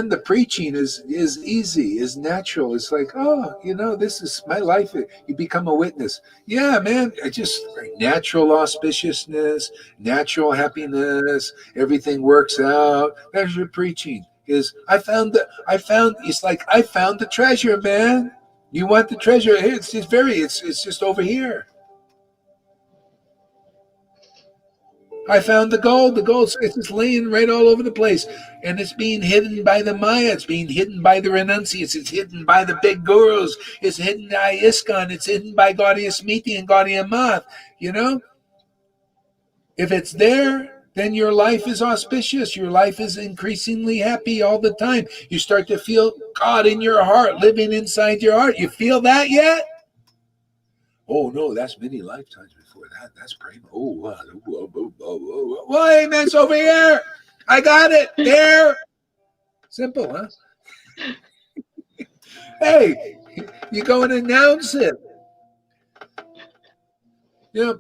the preaching is easy, is natural. It's like, oh, this is my life. You become a witness. Yeah, man. I just natural auspiciousness, natural happiness. Everything works out. There's your preaching. It's like I found the treasure, man. You want the treasure? It's just over here. I found the gold. The gold is just laying right all over the place. And it's being hidden by the Maya. It's being hidden by the renunciates. It's hidden by the big gurus. It's hidden by ISKCON. It's hidden by Gaudiya Smriti and Gaudiya Math. If it's there, then your life is auspicious. Your life is increasingly happy all the time. You start to feel God in your heart, living inside your heart. You feel that yet? Oh, no, that's many lifetimes before that. That's prema. Oh, wait, man, it's over here. I got it. There. Simple, huh? Hey, you go and announce it.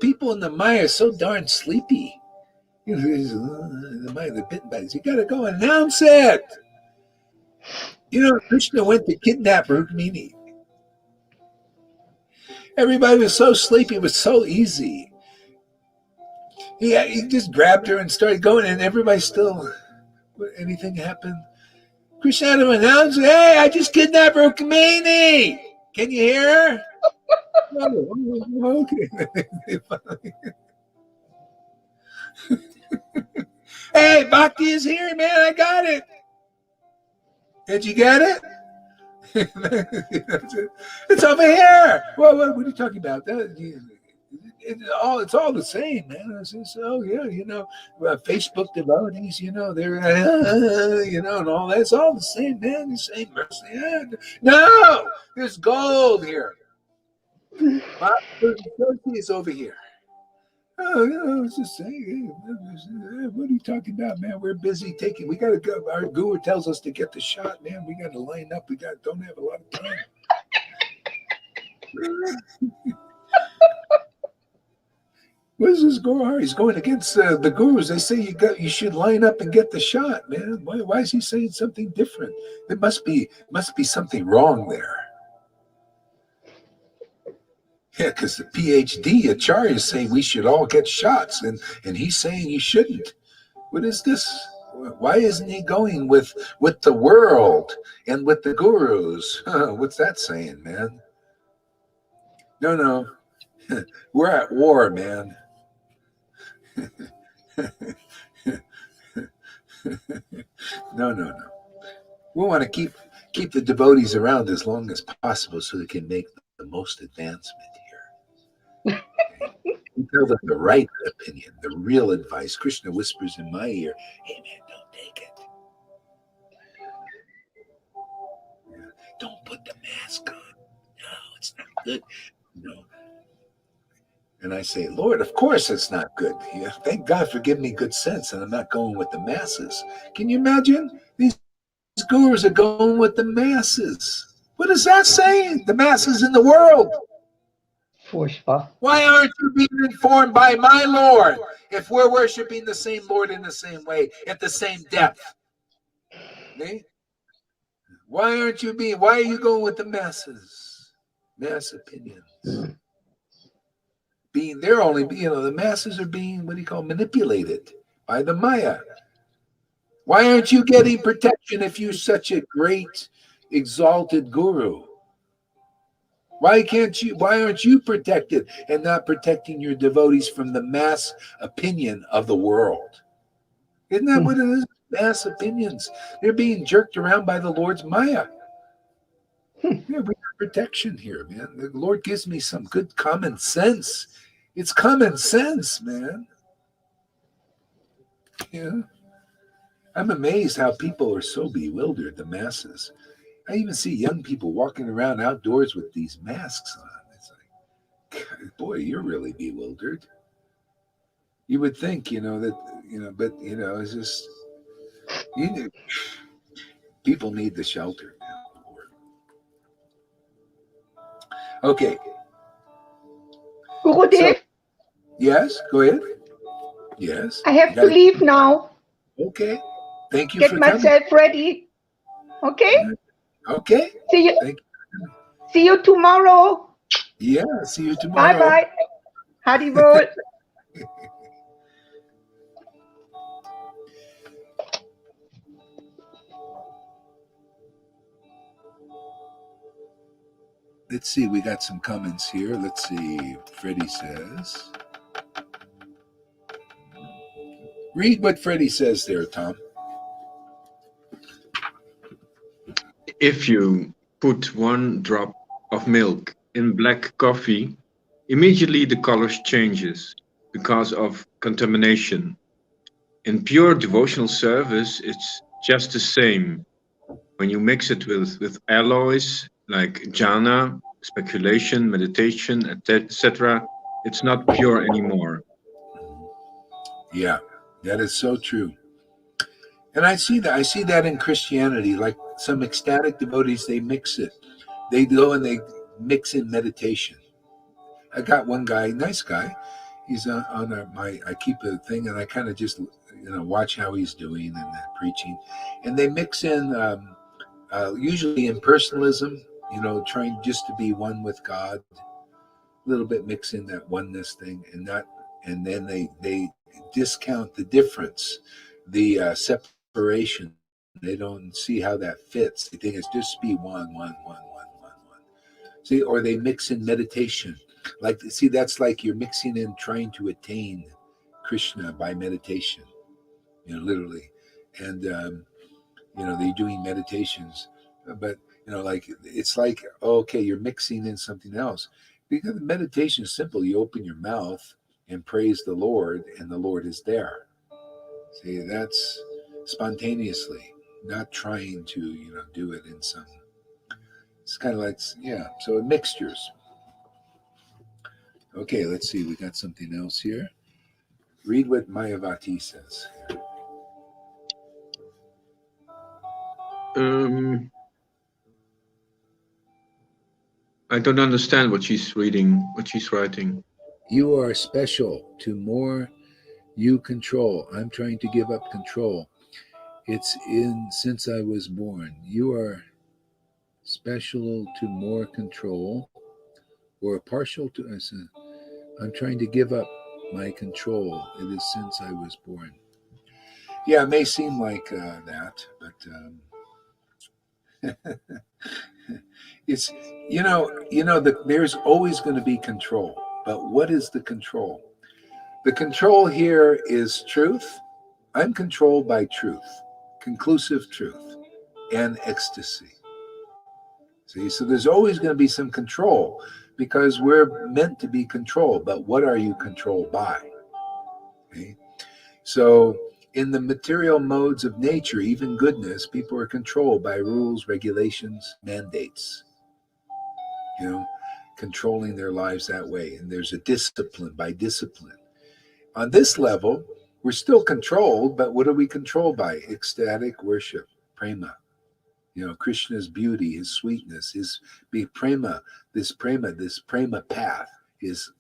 People in the Maya are so darn sleepy. The Maya, they're bitten by this. You got to go announce it. Krishna went to kidnap Rukmini. Everybody was so sleepy. It was so easy. He just grabbed her and started going, and everybody still. Anything happened? Krishna had to announce, hey, I just kidnapped Rukmini. Can you hear her? Oh, okay. Hey, Bhakti is here, man. I got it. Did you get it? It's over here. What are you talking about? It's all the same, man. Facebook devotees, they're, and all that. It's all the same, man. The same mercy. No, there's gold here. It's over here. Oh, I was just saying, what are you talking about, man? We're busy taking. We got to go. Our guru tells us to get the shot, man. We got to line up. Don't have a lot of time. What is this guru? He's going against the gurus. They say you should line up and get the shot, man. Why is he saying something different? There must be something wrong there. Yeah, because the PhD Acharya is saying we should all get shots, and he's saying you shouldn't. What is this? Why isn't he going with the world and with the gurus? What's that saying, man? No. We're at war, man. No. We want to keep the devotees around as long as possible so they can make the most advancement here. We tell them the right opinion, the real advice. Krishna whispers in my ear, hey, man, don't take it. Yeah. Don't put the mask on. No, it's not good. No. And I say, Lord, of course it's not good. Yeah, thank God for giving me good sense, and I'm not going with the masses. Can you imagine? These gurus are going with the masses. What is that saying? The masses in the world. Why aren't you being informed by my Lord if we're worshiping the same Lord in the same way, at the same depth? Okay? Why are you going with the masses? Mass opinions. The masses are being, manipulated by the Maya. Why aren't you getting protection if you're such a great, exalted guru? Why aren't you protected and not protecting your devotees from the mass opinion of the world? Isn't that what it is? Mass opinions. They're being jerked around by the Lord's Maya. Yeah, we have protection here, man. The Lord gives me some good common sense. It's common sense, man. Yeah. I'm amazed how people are so bewildered, the masses. I even see young people walking around outdoors with these masks on. It's like, boy, you're really bewildered. You would think, but it's just, people need the shelter. Okay. Gurudev? Yes, go ahead. Yes. I have to leave now. Okay. Thank you get for coming. myself ready. Okay? Okay. See you. Thank See you tomorrow. you. Yeah, see you tomorrow. Bye-bye. Haribol. Let's see, we got some comments here. Let's see. Freddie says. Read what Freddie says there, Tom. If you put 1 drop of milk in black coffee, immediately the color changes because of contamination. In pure devotional service, it's just the same. When you mix it with alloys like jhana, speculation, meditation, etc., it's not pure anymore. Yeah, that is so true. And I see that in Christianity, like some ecstatic devotees, they mix it. They go and they mix in meditation. I got one guy, nice guy. He's I keep a thing and I kind of just watch how he's doing and preaching, and they mix in usually impersonalism, trying just to be one with God, a little bit mixing that oneness thing, and then they discount the difference, the separation. They don't see how that fits. They think it's just be one. See, or they mix in meditation. That's like you're mixing in trying to attain Krishna by meditation, literally. And, they're doing meditations, but, it's like, okay, you're mixing in something else. Because meditation is simple. You open your mouth and praise the Lord, and the Lord is there. See, that's spontaneously, not trying to, do it in some. It's kind of like, yeah, so mixtures. Okay, let's see. We got something else here. Read what Mayavati says. I don't understand what she's reading, what she's writing. You are special to more you control. I'm trying to give up control. It's in since I was born. You are special to more control or partial to us. I'm trying to give up my control. It is since I was born. Yeah, it may seem like that, but it's there's always going to be control. But what is the control? The control here is truth. I'm controlled by truth, conclusive truth, and ecstasy. See, so there's always going to be some control because we're meant to be controlled. But what are you controlled by? Okay? So in the material modes of nature, even goodness, people are controlled by rules, regulations, mandates, controlling their lives that way. And there's a discipline by discipline. On this level, we're still controlled, but what are we controlled by? Ecstatic worship, prema. Krishna's beauty, his sweetness, his prema, this prema path is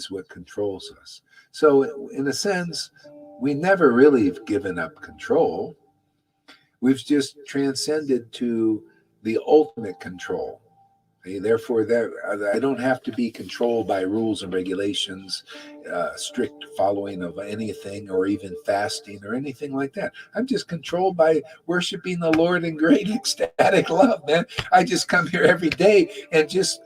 what controls us. So in a sense, we never really have given up control. We've just transcended to the ultimate control. Therefore, I don't have to be controlled by rules and regulations, strict following of anything, or even fasting or anything like that. I'm just controlled by worshiping the Lord in great ecstatic love, man. I just come here every day and just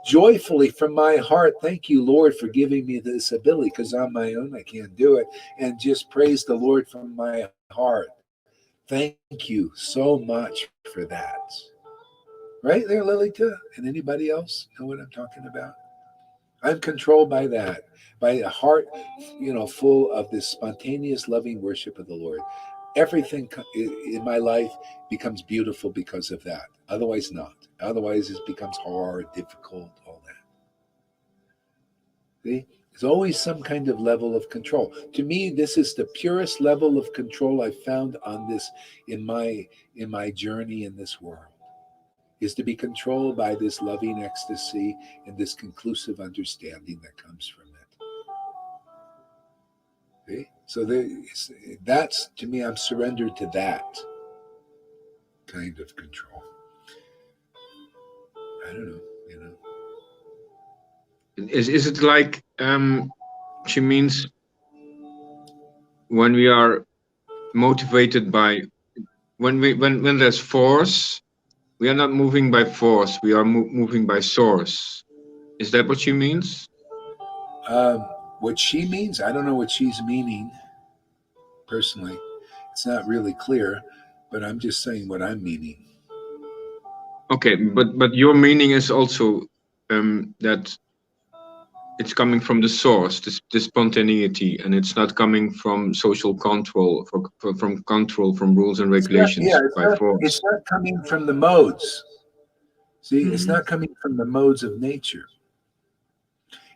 joyfully from my heart, thank you, Lord, for giving me this ability, because on my own I can't do it, and just praise the Lord from my heart. Thank you so much for that. Right there, Lilita, and anybody else know what I'm talking about? I'm controlled by that, by a heart, full of this spontaneous, loving worship of the Lord. Everything in my life becomes beautiful because of that. Otherwise, not. Otherwise, it becomes hard, difficult, all that. See? There's always some kind of level of control. To me, this is the purest level of control I've found on this in my journey in this world. Is to be controlled by this loving ecstasy and this conclusive understanding that comes from See? So that's, to me, I'm surrendered to that kind of control. I don't know, you know. Is it like she means when we are motivated by when there's force, we are not moving by force, we are moving by source. Is that what she means? What she means, I don't know what she's meaning personally. It's not really clear, but I'm just saying what I'm meaning. Okay, but your meaning is also that it's coming from the source, the spontaneity, and it's not coming from social control, from control, from rules and regulations by force. It's not coming from the modes. See, it's not coming from the modes of nature.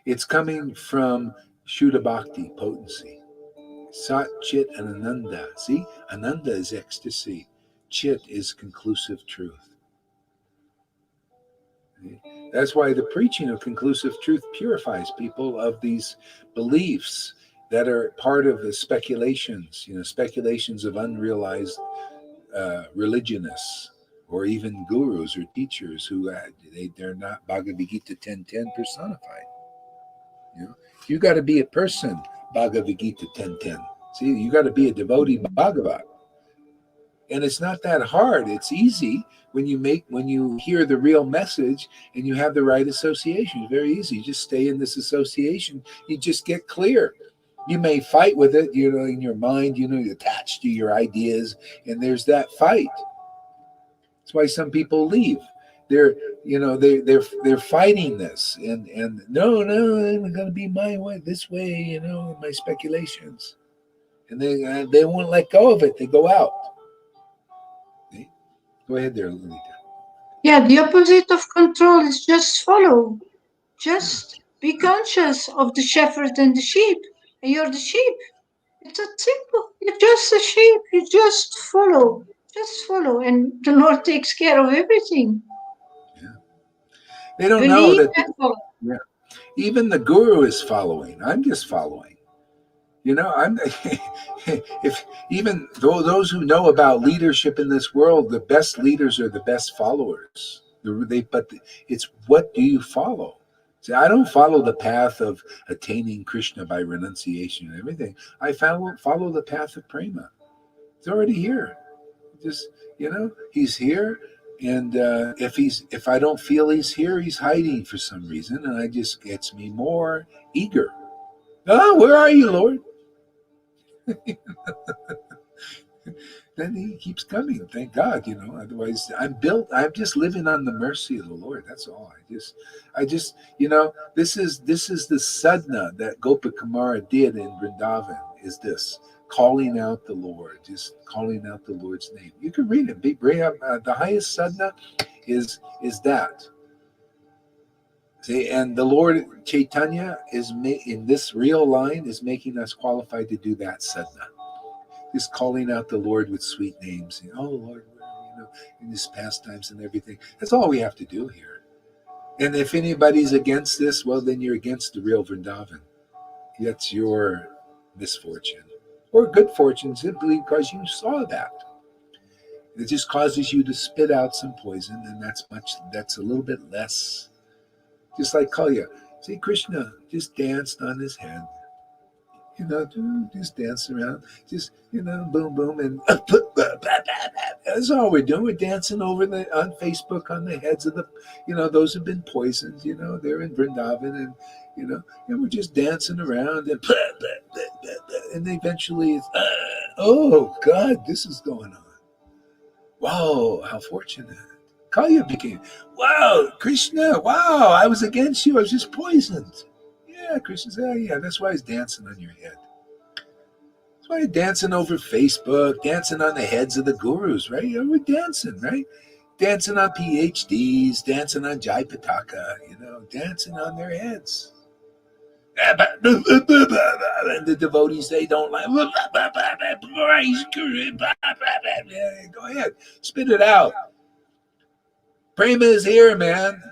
It's coming from Shuddha Bhakti, potency. Sat, Chit, and Ananda. See, Ananda is ecstasy. Chit is conclusive truth. That's why the preaching of conclusive truth purifies people of these beliefs that are part of the speculations, speculations of unrealized religionists, or even gurus or teachers who they're not Bhagavad Gita 10:10 personified. You got to be a person, Bhagavad Gita 10:10. See, you got to be a devotee Bhagavat. And it's not that hard. It's easy when you hear the real message and you have the right association. It's very easy. You just stay in this association. You just get clear. You may fight with it, in your mind, you're attached to your ideas, and there's that fight. That's why some people leave. They're fighting this, and no, I'm going to be my way, this way, my speculations, and they won't let go of it. They go out. See? Go ahead there, Lolita. Yeah, the opposite of control is just follow. Just be conscious of the shepherd and the sheep, and you're the sheep. It's that simple. You're just a sheep. You just follow. Just follow, and the Lord takes care of everything. Yeah. They don't know that. Yeah. Even the guru is following. I'm just following. I'm if even those who know about leadership in this world, the best leaders are the best followers. But it's, what do you follow? See, I don't follow the path of attaining Krishna by renunciation and everything. I follow the path of prema. It's already here. Just he's here, and if I don't feel he's here, he's hiding for some reason, and it just gets me more eager. Oh, where are you, Lord? Then he keeps coming. Thank God, Otherwise, I'm just living on the mercy of the Lord. That's all. I just, this is the sadhana that Gopakumara did in Vrindavan. Is this calling out the Lord, just calling out the Lord's name? You can read it. Bring up the highest sadhana is that. See, and the Lord Chaitanya is in this real line is making us qualified to do that sadhana. Just calling out the Lord with sweet names. Oh, Lord, in his pastimes and everything. That's all we have to do here. And if anybody's against this, well, then you're against the real Vrindavan. That's your misfortune. Or good fortune, simply because you saw that. It just causes you to spit out some poison, and that's a little bit less. Just like Kalya. See, Krishna just danced on his head. Just dance around, just boom, boom, and that's all we're doing. We're dancing on Facebook on the heads of the, those who've been poisoned. They're in Vrindavan, and and we're just dancing around, and eventually it's, oh God, this is going on. Wow, how fortunate. Kalya became, wow, Krishna, wow, I was against you. I was just poisoned. Yeah, Krishna said, yeah, that's why he's dancing on your head. That's why you're dancing over Facebook, dancing on the heads of the gurus, right? We're dancing, right? Dancing on PhDs, dancing on Jai Pataka, dancing on their heads. And the devotees, they don't like, go ahead, spit it out. Prema is here, man.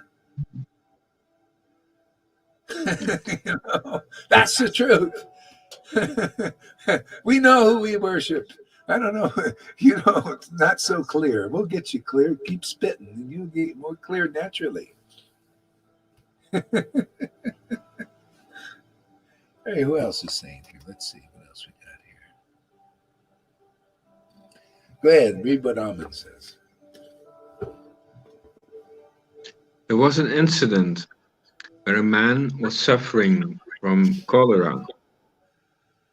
That's the truth. We know who we worship. I don't know. It's not so clear. We'll get you clear. Keep spitting, and you'll get more clear naturally. Hey, who else is saying here? Let's see what else we got here. Go ahead, read what Ahmed says. There was an incident where a man was suffering from cholera,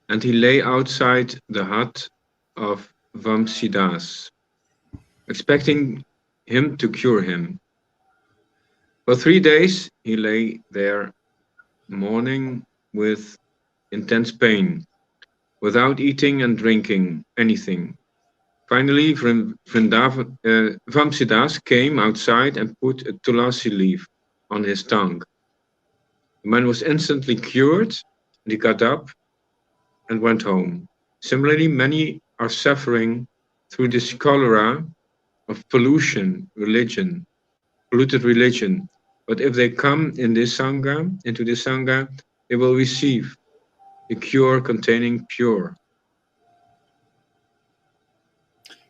and he lay outside the hut of Vamsidas, expecting him to cure him. For 3 days he lay there, mourning with intense pain, without eating and drinking anything. Finally, Vamsidas came outside and put a tulasi leaf on his tongue. The man was instantly cured, and he got up and went home. Similarly, many are suffering through this cholera of polluted religion. But if they come into this Sangha, they will receive the cure containing pure.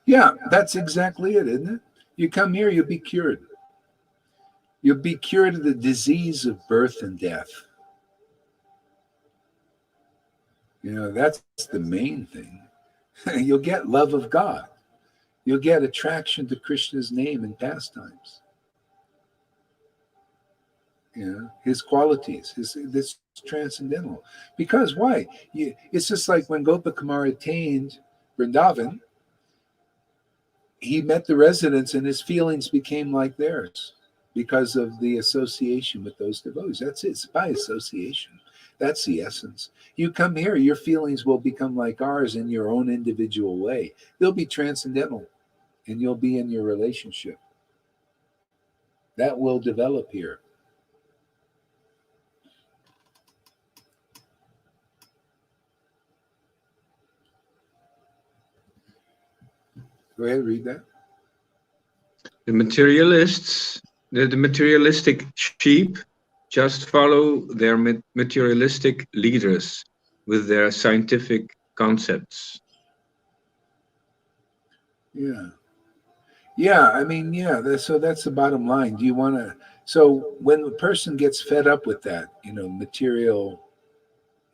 Yeah, that's exactly it, isn't it? You come here, you'll be cured. You'll be cured of the disease of birth and death. That's the main thing. You'll get love of God. You'll get attraction to Krishna's name and pastimes. His qualities, this transcendental. Because why? It's just like when Gopakumar attained Vrindavan, he met the residents and his feelings became like theirs because of the association with those devotees. That's it. It's by association. That's the essence. You come here, your feelings will become like ours in your own individual way. They'll be transcendental, and you'll be in your relationship. That will develop here. Go ahead, read that. The materialistic sheep just follow their materialistic leaders with their scientific concepts. Yeah. I mean, so that's the bottom line. Do you want to? So when a person gets fed up with that,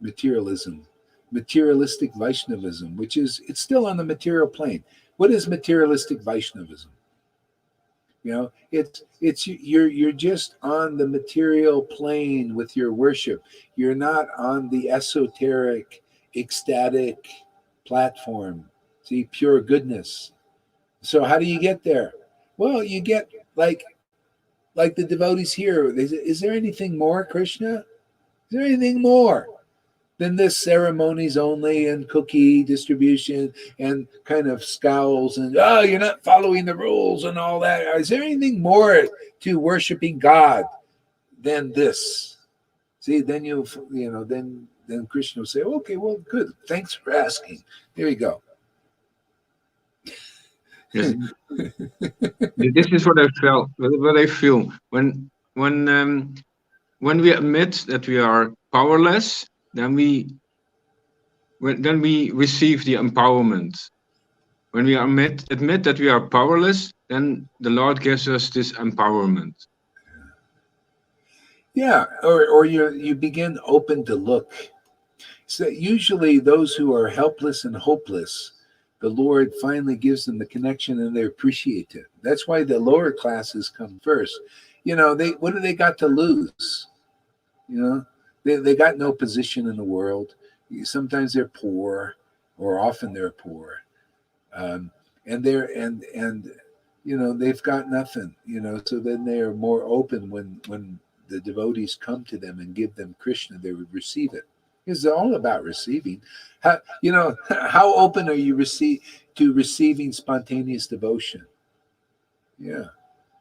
materialism, materialistic Vaishnavism, which is, it's still on the material plane. What is materialistic Vaishnavism? It's you're just on the material plane with your worship. You're not on the esoteric, ecstatic platform. See, pure goodness. So how do you get there? Well, you get like the devotees here. Is there anything more, Krishna? Is there anything more than this ceremonies only and cookie distribution and kind of scowls and, you're not following the rules and all that? Is there anything more to worshiping God than this? See, then then Krishna will say, okay, well, good. Thanks for asking. Here you go. Yes. This is what I felt. What I feel when we admit that we are powerless, then we receive the empowerment. When we admit that we are powerless, then the Lord gives us this empowerment. Yeah, or you begin open to look. So usually those who are helpless and hopeless, the Lord finally gives them the connection and they appreciate it. That's why the lower classes come first. What do they got to lose? They got no position in the world. Sometimes they're poor, or often they're poor, and they've got nothing. So then they are more open when the devotees come to them and give them Krishna. They would receive it. It's all about receiving. How open are you to receiving spontaneous devotion? Yeah.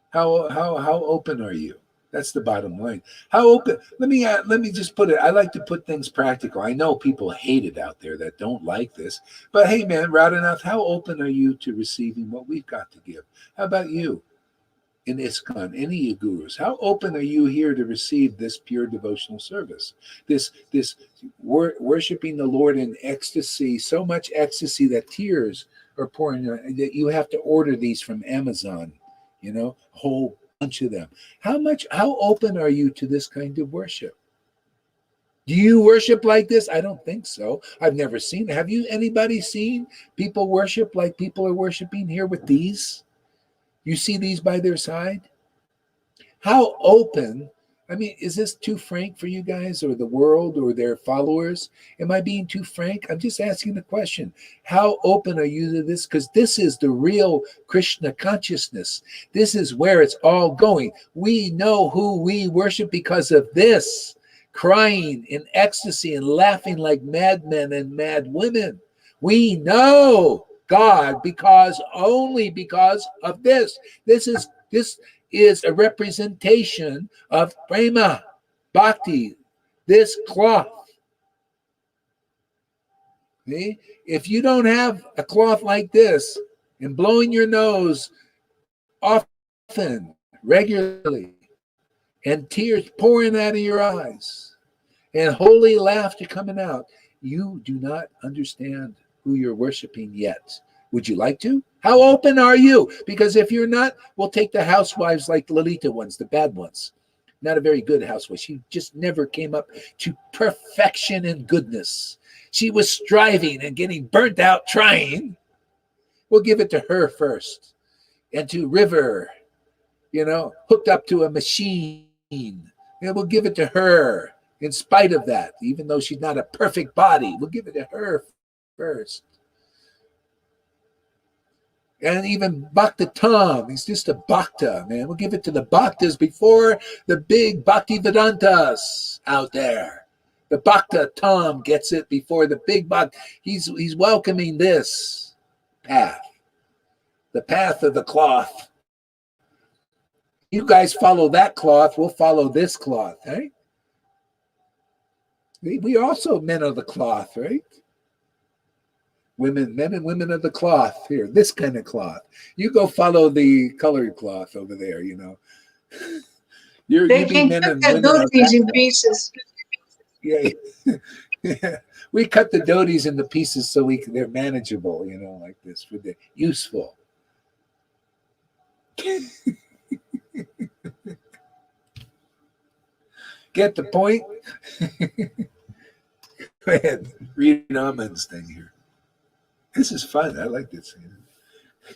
How open are you? That's the bottom line. How open? Let me just put it. I like to put things practical. I know people hate it out there that don't like this, but hey, man, Radhanath, how open are you to receiving what we've got to give? How about you? in ISKCON, any of you gurus, how open are you here to receive this pure devotional service? This worshiping the Lord in ecstasy, so much ecstasy that tears are pouring out, that you have to order these from Amazon, a whole bunch of them. How open are you to this kind of worship? Do you worship like this? I don't think so. I've never seen. Have you anybody seen people worship like people are worshiping here with these? You see these by their side? How open? I mean, is this too frank for you guys or the world or their followers? Am I being too frank? I'm just asking the question. How open are you to this? Because this is the real Krishna consciousness. This is where it's all going. We know who we worship because of this. Crying in ecstasy and laughing like madmen and mad women. We know God only because of this. This is a representation of prema, bhakti, this cloth. See? If you don't have a cloth like this and blowing your nose often, regularly, and tears pouring out of your eyes, and holy laughter coming out, you do not understand who you're worshiping yet. Would you like to? How open are you? Because if you're not, we'll take the housewives like Lalita ones, the bad ones. Not a very good housewife. She just never came up to perfection and goodness. She was striving and getting burnt out trying. We'll give it to her first. And to River, hooked up to a machine. And we'll give it to her in spite of that, even though she's not a perfect body. We'll give it to her first. And even Bhakta Tom, he's just a Bhakta, man. We'll give it to the Bhaktas before the big Bhakti Vedantas out there. The Bhakta Tom gets it before the big Bhakta. He's welcoming this path, the path of the cloth. You guys follow that cloth, we'll follow this cloth, right? We also men of the cloth, right? Men and women of the cloth here, this kind of cloth. You go follow the colored cloth over there, They can cut their dhotis in pieces. Yeah. We cut the dhotis into pieces so they're manageable, like this, for the useful. Get the point? Go ahead, read Aman's thing here. This is fun. I like this.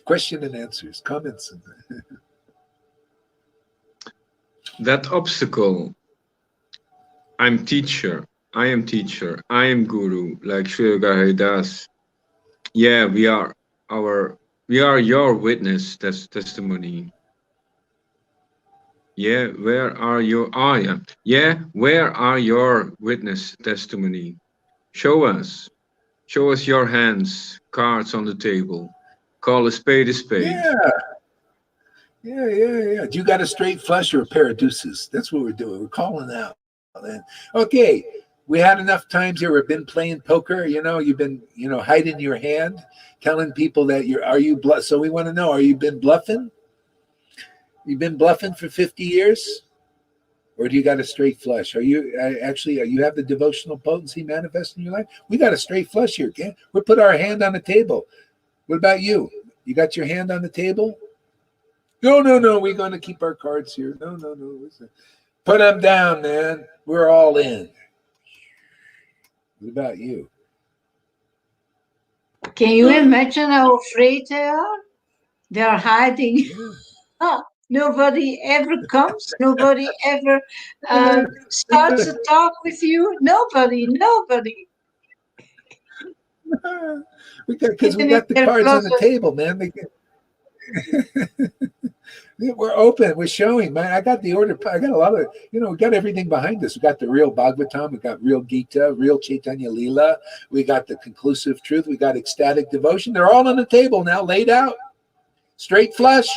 Question and answers, comments. That obstacle, I am teacher, I am guru, like Sri Haridas. Yeah, we are your witness testimony. Yeah, where are your where are your witness testimony? Show us your hands, cards on the table. Call a spade a spade. Yeah. Do you got a straight flush or a pair of deuces? That's what we're doing. We're calling out. Okay, we had enough times here. We've been playing poker. You've been, hiding your hand, telling people that so we want to know, are you been bluffing? You've been bluffing for 50 years? Or do you got a straight flush? Are you have the devotional potency manifest in your life? We got a straight flush here, okay? We put our hand on the table. What about you? You got your hand on the table? No. We're going to keep our cards here. No. Listen. Put them down, man. We're all in. What about you? Can you imagine how afraid they are? They are hiding. Nobody ever comes. Nobody ever starts a talk with you. Nobody. Because we got the cards on the table, man. We're open. We're showing, man. I got the order. I got a lot of, we got everything behind us. We got the real Bhagavatam. We got real Gita, real Chaitanya Leela. We got the conclusive truth. We got ecstatic devotion. They're all on the table now, laid out. Straight flush.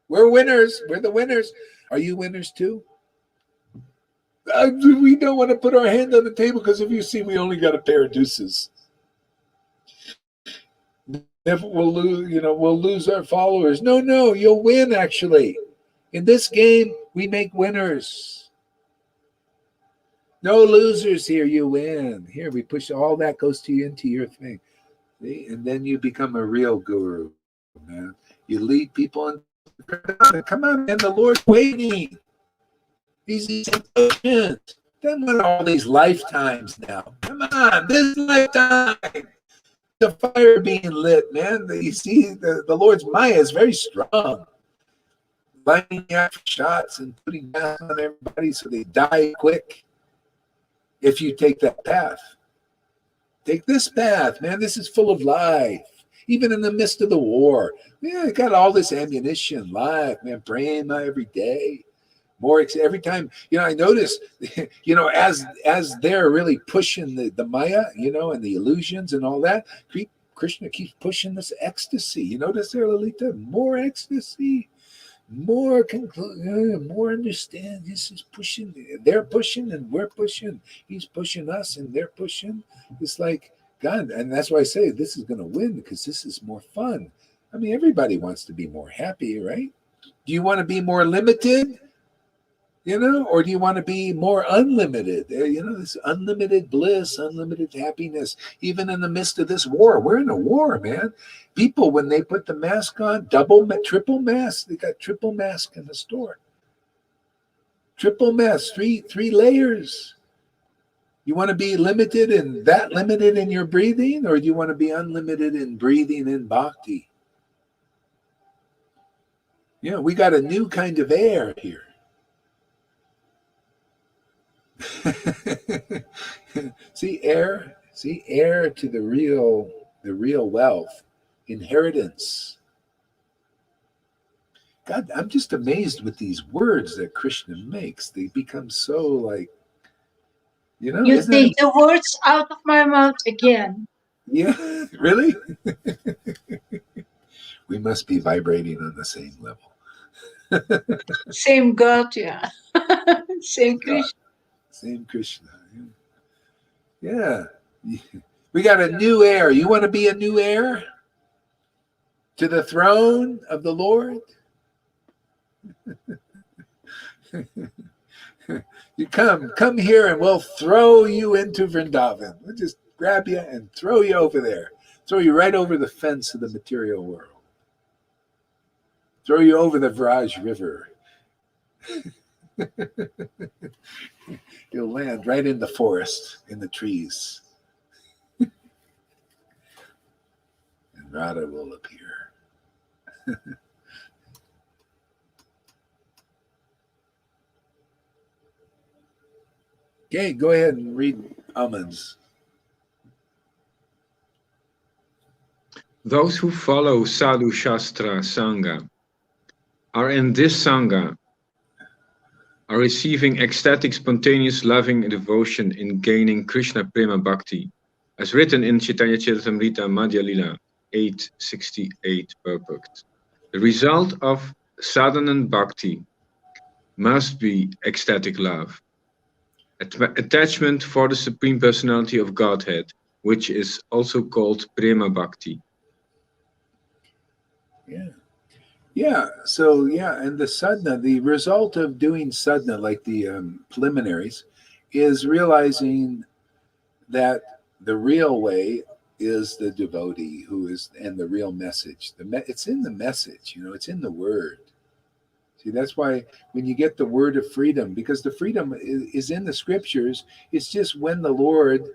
We're winners. We're the winners. Are you winners too? We don't want to put our hand on the table because if you see, we only got a pair of deuces. We'll lose our followers. No, you'll win actually. In this game, we make winners. No losers here. You win. Here, we push all that goes to you into your thing. See? And then you become a real guru, man. You lead people into come on, man. The Lord's waiting. He's impatient. Then what all these lifetimes now? Come on, this lifetime. The fire being lit, man. You see, the Lord's Maya is very strong. Lining up shots and putting gas on everybody so they die quick. If you take that path, take this path, man. This is full of life. Even in the midst of the war, yeah, I got all this ammunition, life, man. Praying every day. More every time, I notice, as they're really pushing the Maya, and the illusions and all that, Krishna keeps pushing this ecstasy. You notice there, Lalita? More ecstasy, more more understand. This is pushing. They're pushing and we're pushing. He's pushing us and they're pushing. It's like, God, and that's why I say this is going to win because this is more fun. I mean, everybody wants to be more happy, right? Do you want to be more limited? Or do you want to be more unlimited? This unlimited bliss, unlimited happiness, even in the midst of this war. We're in a war, man. People, when they put the mask on, triple mask, they got triple mask in the store. Triple mask, three layers. You want to be limited in your breathing, or do you want to be unlimited in breathing in bhakti? We got a new kind of air here. See heir to the real wealth, inheritance. God, I'm just amazed with these words that Krishna makes. They become so like, you take the words out of my mouth again. Yeah, really? We must be vibrating on the same level. Same God, yeah. Same Krishna. Same Krishna. Yeah. We got a new heir. You want to be a new heir to the throne of the Lord? You come here and we'll throw you into Vrindavan. We'll just grab you and throw you over there. Throw you right over the fence of the material world. Throw you over the Vraj River. You'll land right in the forest, in the trees. And Radha will appear. Okay, go ahead and read Aman's. Those who follow Sadhu Shastra Sangha are in this Sangha, are receiving ecstatic, spontaneous, loving devotion in gaining Krishna Prema Bhakti, as written in Chaitanya Charitamrita Madhya Lila 868 Purport. The result of sadhana Bhakti must be ecstatic love, attachment for the Supreme Personality of Godhead, which is also called Prema Bhakti. Yeah. So, and the sadhana, the result of doing sadhana, like the preliminaries, is realizing that the real way is the devotee who is, and the real message. It's in the message, it's in the word. See, that's why when you get the word of freedom, because the freedom is in the scriptures, it's just when the Lord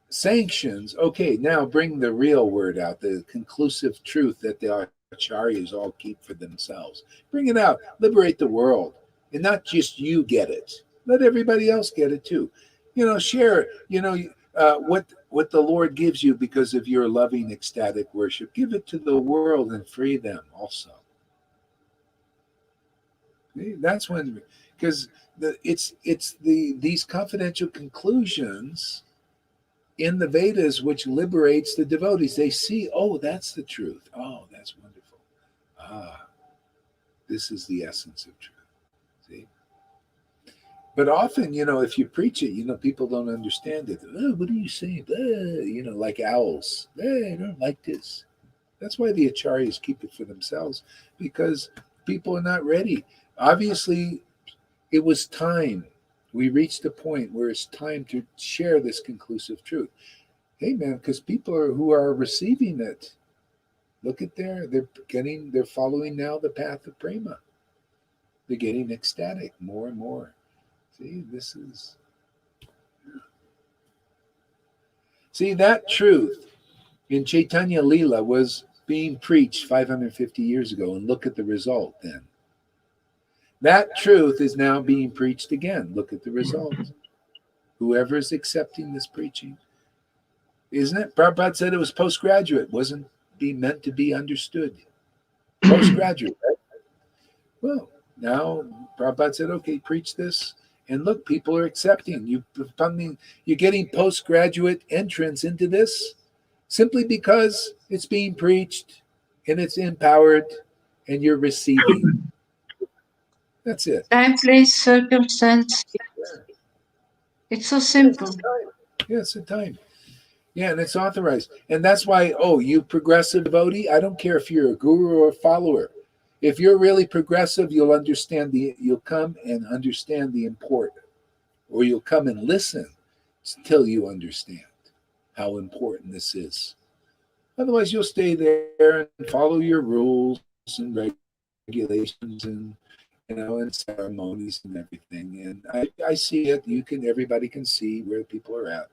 sanctions, okay, now bring the real word out, the conclusive truth that the acharyas all keep for themselves. Bring it out, liberate the world, and not just you get it. Let everybody else get it too. Share, what the Lord gives you because of your loving, ecstatic worship. Give it to the world and free them also. See, that's when, because it's these confidential conclusions in the Vedas which liberates the devotees. They see, oh, that's the truth. Oh, that's wonderful. This is the essence of truth. See? But often, if you preach it, people don't understand it. Oh, what are you saying? Like owls. I don't like this. That's why the acharyas keep it for themselves, because people are not ready. obviously, it was time. We reached a point where it's time to share this conclusive truth. Hey, man, because people who are receiving it, look at they're following now the path of prema. They're getting ecstatic more and more. See, that truth in Chaitanya Lila was being preached 550 years ago, and look at the result then. That truth is now being preached again. Look at the result. Whoever is accepting this preaching, isn't it? Prabhupada said it was postgraduate, wasn't meant to be understood. Postgraduate, right? Well, now Prabhupada said, okay, preach this. And look, people are accepting. You're getting postgraduate entrance into this simply because it's being preached and it's empowered and you're receiving. That's it. Time, place, circumstance. It's so simple. Yeah, it's a time. Yeah, and it's authorized. And that's why, you progressive devotee, I don't care if you're a guru or a follower. If you're really progressive, you'll come and understand the import, or you'll come and listen till you understand how important this is. Otherwise, you'll stay there and follow your rules and regulations and and ceremonies and everything. And I see it. Everybody can see where people are at,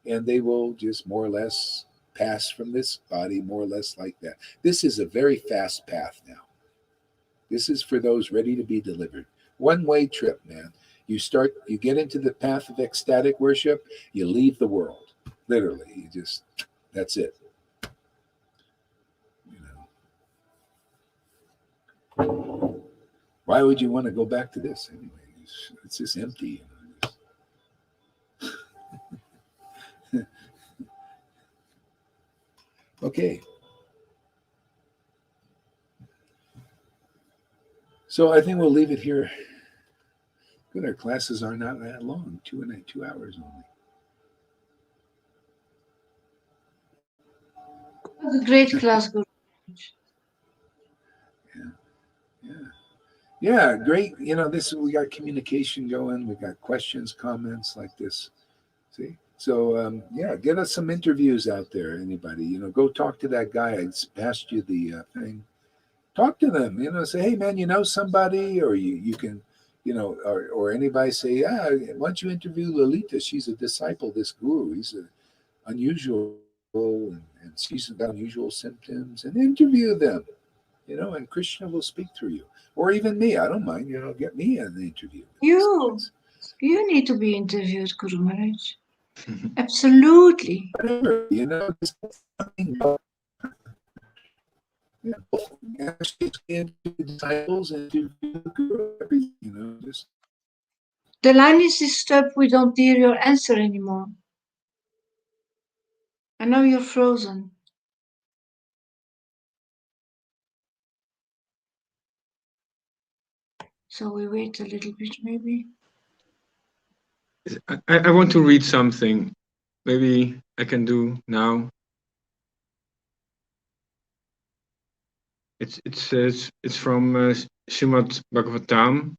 and they will just more or less pass from this body, more or less like that. This is a very fast path now. This is for those ready to be delivered. One-way trip, man. You get into the path of ecstatic worship, you leave the world. Literally, that's it. Why would you want to go back to this anyway? It's just empty. Okay. So I think we'll leave it here. Good, our classes are not that long, 2 hours only. It was a great class, Guru. Yeah, great. We got communication going. We got questions, comments like this. See? So, get us some interviews out there, anybody. Go talk to that guy. I passed you the thing. Talk to them, say, hey, man, somebody, or you can, or anybody say, why don't you interview Lalita? She's a disciple of this guru. He's unusual, and she's got unusual symptoms, and interview them, and Krishna will speak through you. Or even me, I don't mind, get me an interview. You need to be interviewed, Guru Maharaj. Absolutely. Whatever, disciples and everything, just. The line is disturbed. We don't hear your answer anymore. I know you're frozen. So we wait a little bit, maybe. I want to read something. Maybe I can do now. It says it's from Srimad Bhagavatam,